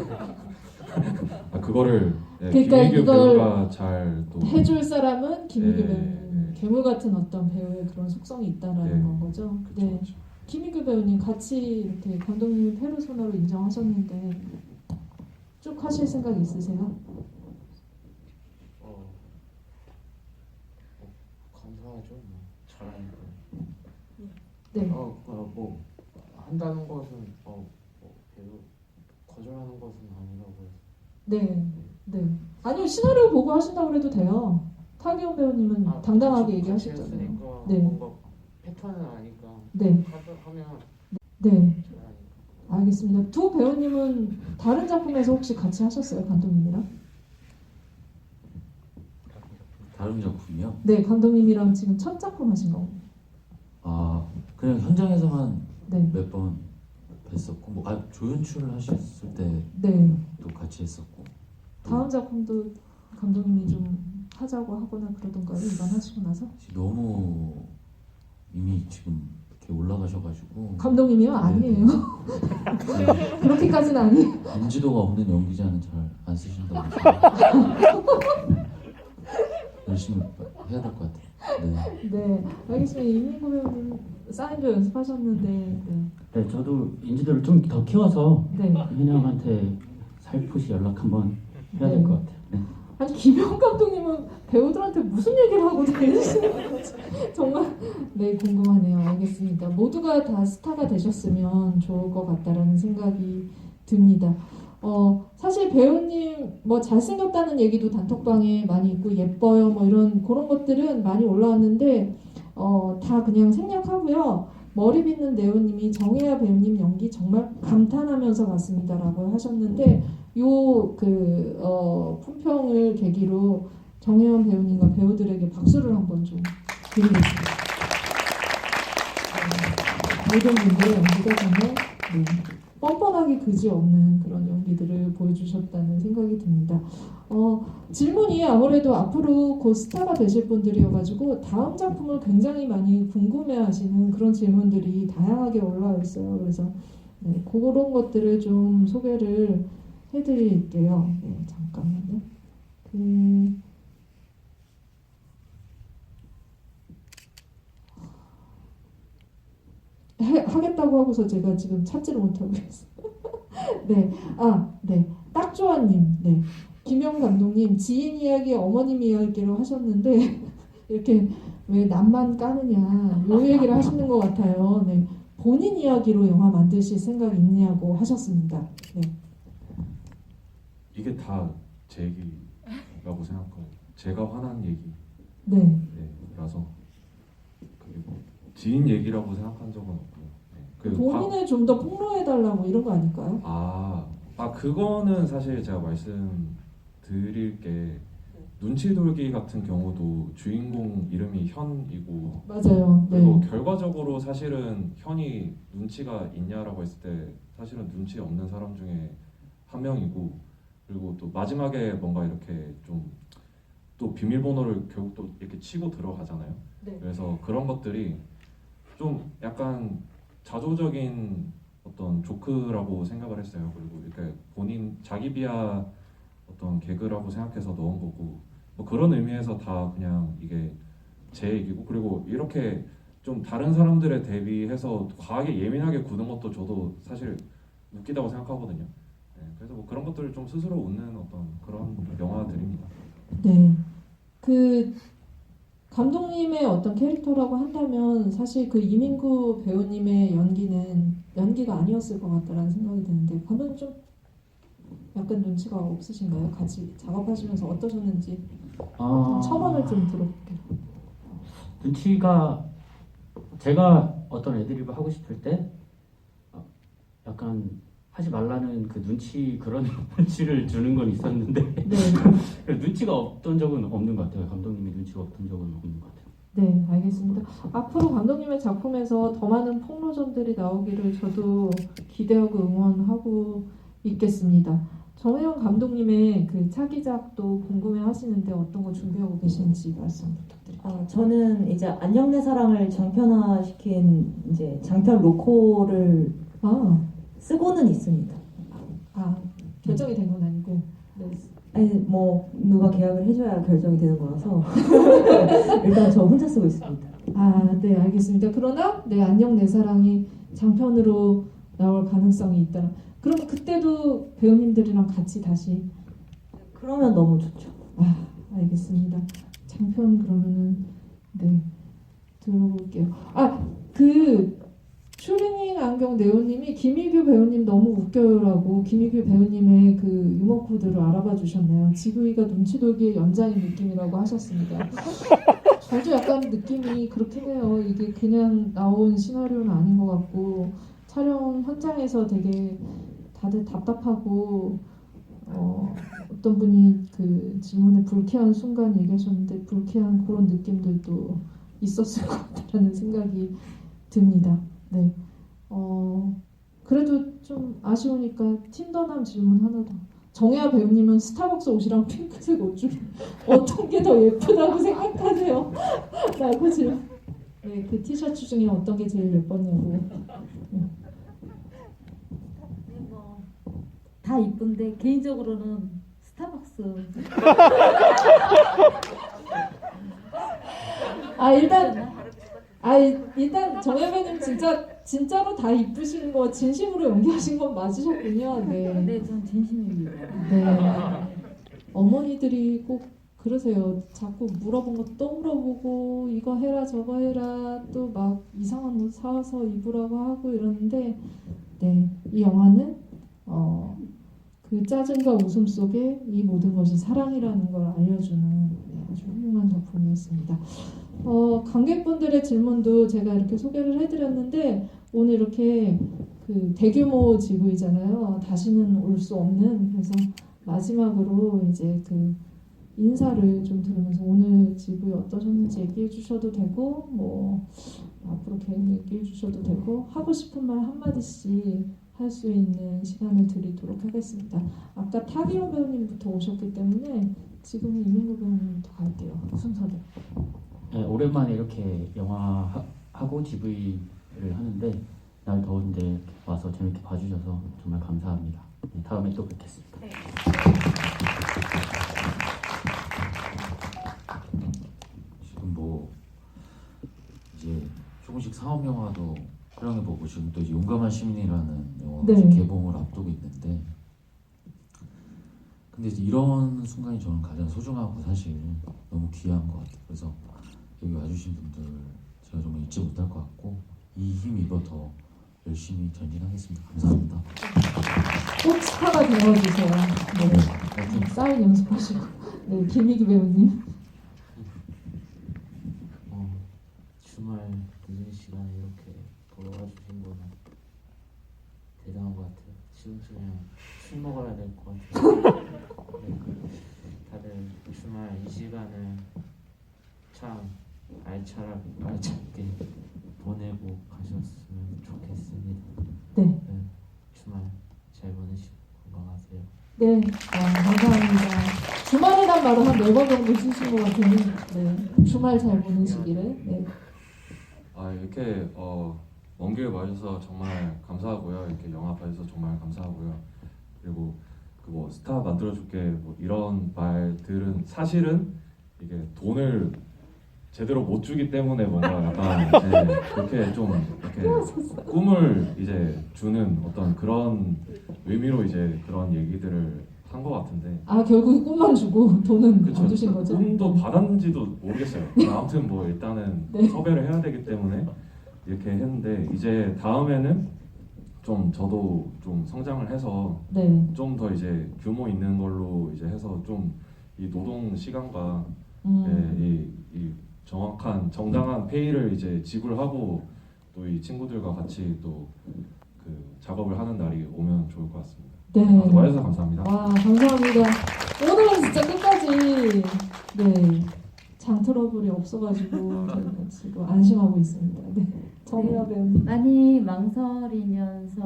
그거를 그러니까 김희규 이걸 배우가 잘 또 해줄 사람은 김희규 네, 배우님. 괴물 같은 어떤 배우의 그런 속성이 있다라는 네. 건 거죠. 그쵸, 네. 그쵸. 김희규 배우님 같이 이렇게 감독님의 페르소나로 인정하셨는데 쭉 하실 생각 있으세요? 감사하죠. 잘하니까. 네. 뭐 한다는 것은 계속 거절하는 것은 아니라고 해서. 네. 네. 아니요, 시나리오 보고 하신다고 해도 돼요. 타기훈 배우님은 당당하게 얘기하셨잖아요. 했으니까 네. 뭔가 패턴은 아니까. 네. 하면 네. 잘하니까. 알겠습니다. 두 배우님은 다른 작품에서 혹시 같이 하셨어요, 감독님이랑? 다른 작품이요? 네, 감독님이랑 지금 첫 작품 하신 거. 그냥 현장에서만 네. 몇 번 뵀었고 조연출을 하셨을 때도 네. 같이 했었고 다음 작품도 감독님이 좀 하자고 하거나 그러던가요? 이번 하시고 나서? 너무 이미 지금 이렇게 올라가셔가지고 감독님이요? 아니에요. 그렇게까지는 아니에요. 인지도가 없는 연기자는 잘 안 쓰신다고 해서 열심히 해야 될 것 같아요. 네. 네, 알겠습니다. 이민구 배우님 사인도 연습하셨는데, 네. 네, 저도 인지도를 좀 더 키워서 네. 현영한테 살포시 연락 한번 해야 될 것 같아요. 네. 아니 김영 감독님은 배우들한테 무슨 얘기를 하고 다니시는 건지 정말 네 궁금하네요. 알겠습니다. 모두가 다 스타가 되셨으면 좋을 것 같다라는 생각이 듭니다. 사실 배우님 뭐 잘생겼다는 얘기도 단톡방에 많이 있고 예뻐요 뭐 이런 그런 것들은 많이 올라왔는데 다 그냥 생략하고요. 머리 빗는 네오님이 정혜아 배우님 연기 정말 감탄하면서 봤습니다라고 하셨는데 요 품평을 계기로 정혜원 배우님과 배우들에게 박수를 한번 좀 드리겠습니다. 모든 분들의 연기가 정말 뻔뻔하게 그지없는 그런 연기들을 보여주셨다는 생각이 듭니다. 질문이 아무래도 앞으로 곧 스타가 되실 분들이어가지고 다음 작품을 굉장히 많이 궁금해하시는 그런 질문들이 다양하게 올라와 있어요. 그래서 네, 그런 것들을 좀 소개를 해드릴게요. 네, 잠깐만요. 하겠다고 하고서 제가 지금 찾지를 못하고 있어요. 네, 네, 딱좋아님, 네, 김영 감독님 지인 이야기, 어머님 이야기로 하셨는데 이렇게 왜 남만 까느냐 요 얘기를 하시는 것 같아요. 네, 본인 이야기로 영화 만드실 생각 있냐고 하셨습니다. 네. 이게 다 제 얘기라고 생각하고 제가 화난 얘기. 네. 라서 그게 뭐 지인 얘기라고 생각한 적은 없고요. 네. 본인을 좀 더 폭로해달라고 이런 거 아닐까요? 그거는 사실 제가 말씀드릴 게 눈치 돌기 같은 경우도 주인공 이름이 현이고 맞아요. 그리고 네. 결과적으로 사실은 현이 눈치가 있냐라고 했을 때 사실은 눈치 없는 사람 중에 한 명이고 그리고 또 마지막에 뭔가 이렇게 좀 또 비밀번호를 결국 또 이렇게 치고 들어가잖아요. 네. 그래서 그런 것들이 좀 약간 자조적인 어떤 조크라고 생각을 했어요. 그리고 이렇게 본인 자기 비하 어떤 개그라고 생각해서 넣은 거고 뭐 그런 의미에서 다 그냥 이게 제 얘기고 그리고 이렇게 좀 다른 사람들에 대비해서 과하게 예민하게 구는 것도 저도 사실 웃기다고 생각하거든요. 네, 그래서 뭐 그런 것들을 좀 스스로 웃는 어떤 그런 영화들입니다. 네. 감독님의 어떤 캐릭터라고 한다면 사실 그 이민구 배우님의 연기는 연기가 아니었을 것 같다라는 생각이 드는데 감독님 좀 약간 눈치가 없으신가요? 같이 작업하시면서 어떠셨는지 첨언을 좀 들어볼게요. 눈치가 제가 어떤 애드립을 하고 싶을 때 약간 하지 말라는 그 눈치 그런 눈치를 주는 건 있었는데 네. 눈치가 없던 적은 없는 것 같아요. 감독님이 눈치가 없던 적은 없는 것 같아요. 네, 알겠습니다. 앞으로 감독님의 작품에서 더 많은 폭로전들이 나오기를 저도 기대하고 응원하고 있겠습니다. 정혜영 감독님의 그 차기작도 궁금해하시는데 어떤 거 준비하고 계신지 말씀 부탁드립니다. 저는 이제 안녕 내 사랑을 장편화시킨 이제 장편 로코를 쓰고는 있습니다. 결정이 된 건 아니고. 네. 아니 뭐 누가 계약을 해줘야 결정이 되는 거라서 일단 저 혼자 쓰고 있습니다. 네, 알겠습니다. 그러나 네, 안녕 내 사랑이 장편으로 나올 가능성이 있다. 그럼 그때도 배우님들이랑 같이 다시. 그러면 너무 좋죠. 알겠습니다. 장편 그러면은 네 들어볼게요. 슈리닝 안경 네오님이 김희규 배우님 너무 웃겨요라고 김희규 배우님의 그 유머 코드를 알아봐 주셨네요. 지구이가 눈치 돌기의 연장인 느낌이라고 하셨습니다. 저도 약간 느낌이 그렇긴 해요. 이게 그냥 나온 시나리오는 아닌 것 같고 촬영 현장에서 되게 다들 답답하고 어떤 분이 그 질문에 불쾌한 순간 얘기하셨는데 불쾌한 그런 느낌들도 있었을 것 같다는 생각이 듭니다. 네. 그래도 좀 아쉬우니까 팀더남 질문 하나 더. 정혜아 배우님은 스타벅스 옷이랑 핑크색 옷 중에 어떤 게 더 예쁘다고 생각하세요? 라고 질문. 네, 그 티셔츠 중에 어떤 게 제일 예뻤냐고. 다 이쁜데 개인적으로는 스타벅스. 일단 정혜 배우님 진짜로 다 이쁘신 거 진심으로 연기하신 건 맞으셨군요. 네. 네, 전 진심입니다. 네. 어머니들이 꼭 그러세요. 자꾸 물어본 거 또 물어보고 이거 해라 저거 해라 또 막 이상한 옷 사와서 입으라고 하고 이러는데 네, 이 영화는 그 짜증과 웃음 속에 이 모든 것이 사랑이라는 걸 알려주는 네, 아주 훌륭한 작품이었습니다. 관객분들의 질문도 제가 이렇게 소개를 해드렸는데 오늘 이렇게 그 대규모 지구이잖아요. 다시는 올 수 없는. 그래서 마지막으로 이제 그 인사를 좀 들으면서 오늘 지구에 어떠셨는지 얘기해 주셔도 되고 뭐 앞으로 계획 얘기해 주셔도 되고 하고 싶은 말 한마디씩 할 수 있는 시간을 드리도록 하겠습니다. 아까 타기오 배우님부터 오셨기 때문에 지금은 이민구 배우님부터 갈게요. 순서대로. 네, 오랜만에 이렇게 영화 하고 GV를 하는데 날 더운데 이렇게 와서 재밌게 봐주셔서 정말 감사합니다. 네, 다음에 또 뵙겠습니다. 네. 지금 뭐 이제 조금씩 상업 영화도 촬영해보고 지금 또 이제 용감한 시민이라는 영화가 네. 이제 개봉을 앞두고 있는데 근데 이제 이런 순간이 저는 가장 소중하고 사실 너무 귀한 것 같아요. 그래서 여기 와주신 분들 제가 정말 잊지 못할 것 같고 이 힘입어 더 열심히 전진하겠습니다. 감사합니다. 꼭 스타가 되어주세요. 네. 사인 연습하시고. 네, 김희기 배우님. 주말 늦은 시간에 이렇게 보러 와주신 거는 대단한 것 같아요. 지금쯤이면 술 먹어야 될 것 같아요. 네, 다들 주말 이 시간을 참 알차게 보내고 가셨으면 좋겠습니다. 네. 주말 잘 보내시고 건강하세요. 네, 감사합니다. 주말이란 말을 한 4번 정도 쓰신 것 같은데 네, 주말 잘 보내시기를. 네. 이렇게 먼 길 와주셔서 정말 감사하고요. 이렇게 영화 봐주셔서 정말 감사하고요. 그리고 그 뭐 스타 만들어줄게 뭐 이런 말들은 사실은 이게 돈을 제대로 못 주기 때문에 뭔가 약간 그렇게 좀 이렇게 꿈을 이제 주는 어떤 그런 의미로 이제 그런 얘기들을 한 것 같은데. 결국 꿈만 주고 돈은 그쵸. 안 주신 거죠? 꿈도 받았는지도 모르겠어요. 아무튼 뭐 일단은 네. 섭외를 해야 되기 때문에 이렇게 했는데 이제 다음에는 좀 저도 좀 성장을 해서 네. 좀 더 이제 규모 있는 걸로 이제 해서 좀 이 노동 시간과 이 정확한 정당한 페이를 이제 지불하고 또 이 친구들과 같이 또 그 작업을 하는 날이 오면 좋을 것 같습니다. 네. 와주셔서 감사합니다. 와, 감사합니다. 오늘은 진짜 끝까지 네, 장 트러블이 없어가지고 저희가 지금 안심하고 있습니다. 네. 정혜아 배우님. 많이 망설이면서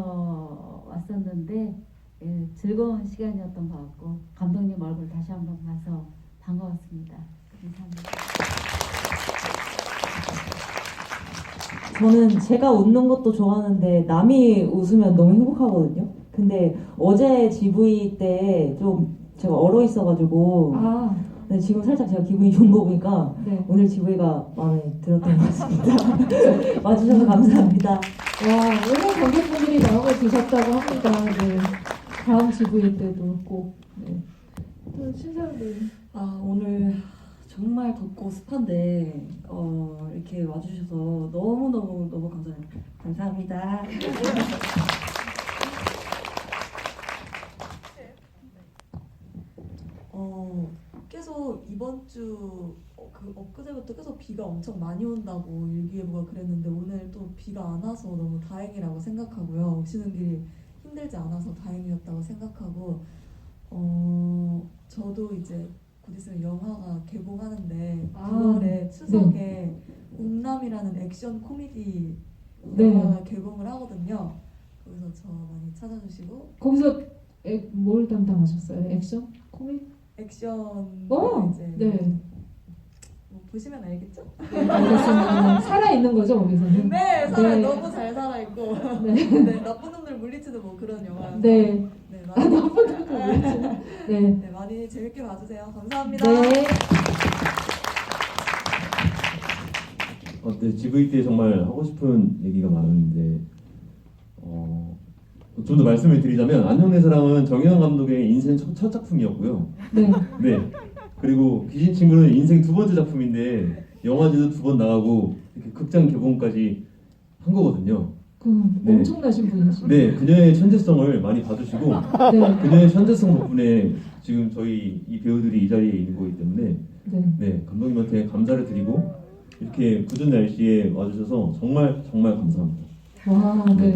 왔었는데 예, 즐거운 시간이었던 것 같고 감독님 얼굴 다시 한번 봐서 반가웠습니다. 감사합니다. 저는 제가 웃는 것도 좋아하는데 남이 웃으면 너무 행복하거든요. 근데 어제 GV 때 좀 제가 얼어 있어가지고 근데 지금 살짝 제가 기분이 좋은 거 보니까 네. 오늘 GV가 마음에 들었던 것 같습니다. 와주셔서 감사합니다. 와, 오늘 관객분들이 마음에 드셨다고 합니다. 네. 다음 GV 때도 꼭. 네. 또 신사람 배우님. 오늘 정말 덥고 습한데 이렇게 와주셔서 너무 감사합니다. 계속 이번 주 엊그제부터 계속 비가 엄청 많이 온다고 일기예보가 그랬는데 오늘 또 비가 안 와서 너무 다행이라고 생각하고요. 오시는 길이 힘들지 않아서 다행이었다고 생각하고 저도 이제 곧 있으면 영화가 개봉하는데 9월에 추석에 웅남이라는 액션 코미디 영화가 개봉을 하거든요. 거기서 저 많이 찾아주시고 거기서 뭘 담당하셨어요? 액션? 코믹? 액션 이제 네. 뭐 보시면 알겠죠? 알겠습니다. 살아있는 거죠, 거기서는? 네, 네. 너무 잘 살아있고 네. 네, 나쁜 놈들 물리치는 뭐 그런 영화여서 네. 네, 아, 많이, 나쁜 놈들 물리치는. 네. 네, 많이 재밌게 봐주세요. 감사합니다. 네. 네, GV 때 정말 하고 싶은 얘기가 많았는데 좀 더 말씀을 드리자면 안녕 내 사랑은 정혜영 감독의 인생 첫 작품이었고요. 네. 네. 그리고 귀신 친구는 인생 두 번째 작품인데 영화제도 2번 나가고 이렇게 극장 개봉까지 한 거거든요. 네. 엄청나신 분이시죠. 네, 그녀의 천재성을 많이 봐주시고 네. 그녀의 천재성 덕분에 지금 저희 이 배우들이 이 자리에 있는 거기 때문에 네. 네, 감독님한테 감사를 드리고 이렇게 굳은 날씨에 와주셔서 정말 정말 감사합니다. 와, 네.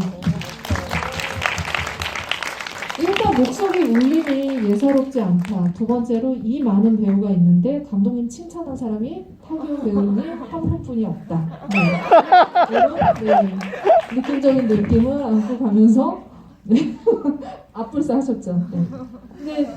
일단 목소리 울림이 예사롭지 않다. 두 번째로 이 많은 배우가 있는데 감독님 칭찬한 사람이 타규 배우님 한 분뿐이 없다. 네. 네. 느낌적인 느낌을 안고 가면서 네. 앞불사 하셨죠. 네. 근데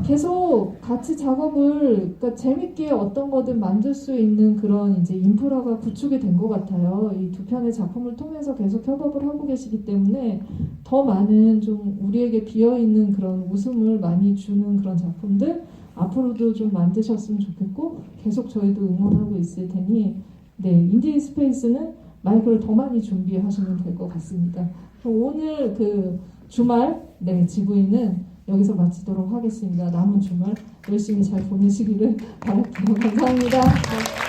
계속 같이 작업을 그러니까 재밌게 어떤 거든 만들 수 있는 그런 이제 인프라가 구축이 된 것 같아요. 이 두 편의 작품을 통해서 계속 협업을 하고 계시기 때문에 더 많은 좀 우리에게 비어 있는 그런 웃음을 많이 주는 그런 작품들 앞으로도 좀 만드셨으면 좋겠고 계속 저희도 응원하고 있을 테니 네 인디 스페이스는 마이크를 더 많이 준비하시면 될 것 같습니다. 오늘 그 주말 네 GV는 여기서 마치도록 하겠습니다. 남은 주말 열심히 잘 보내시기를 바랄게요. 감사합니다. 네.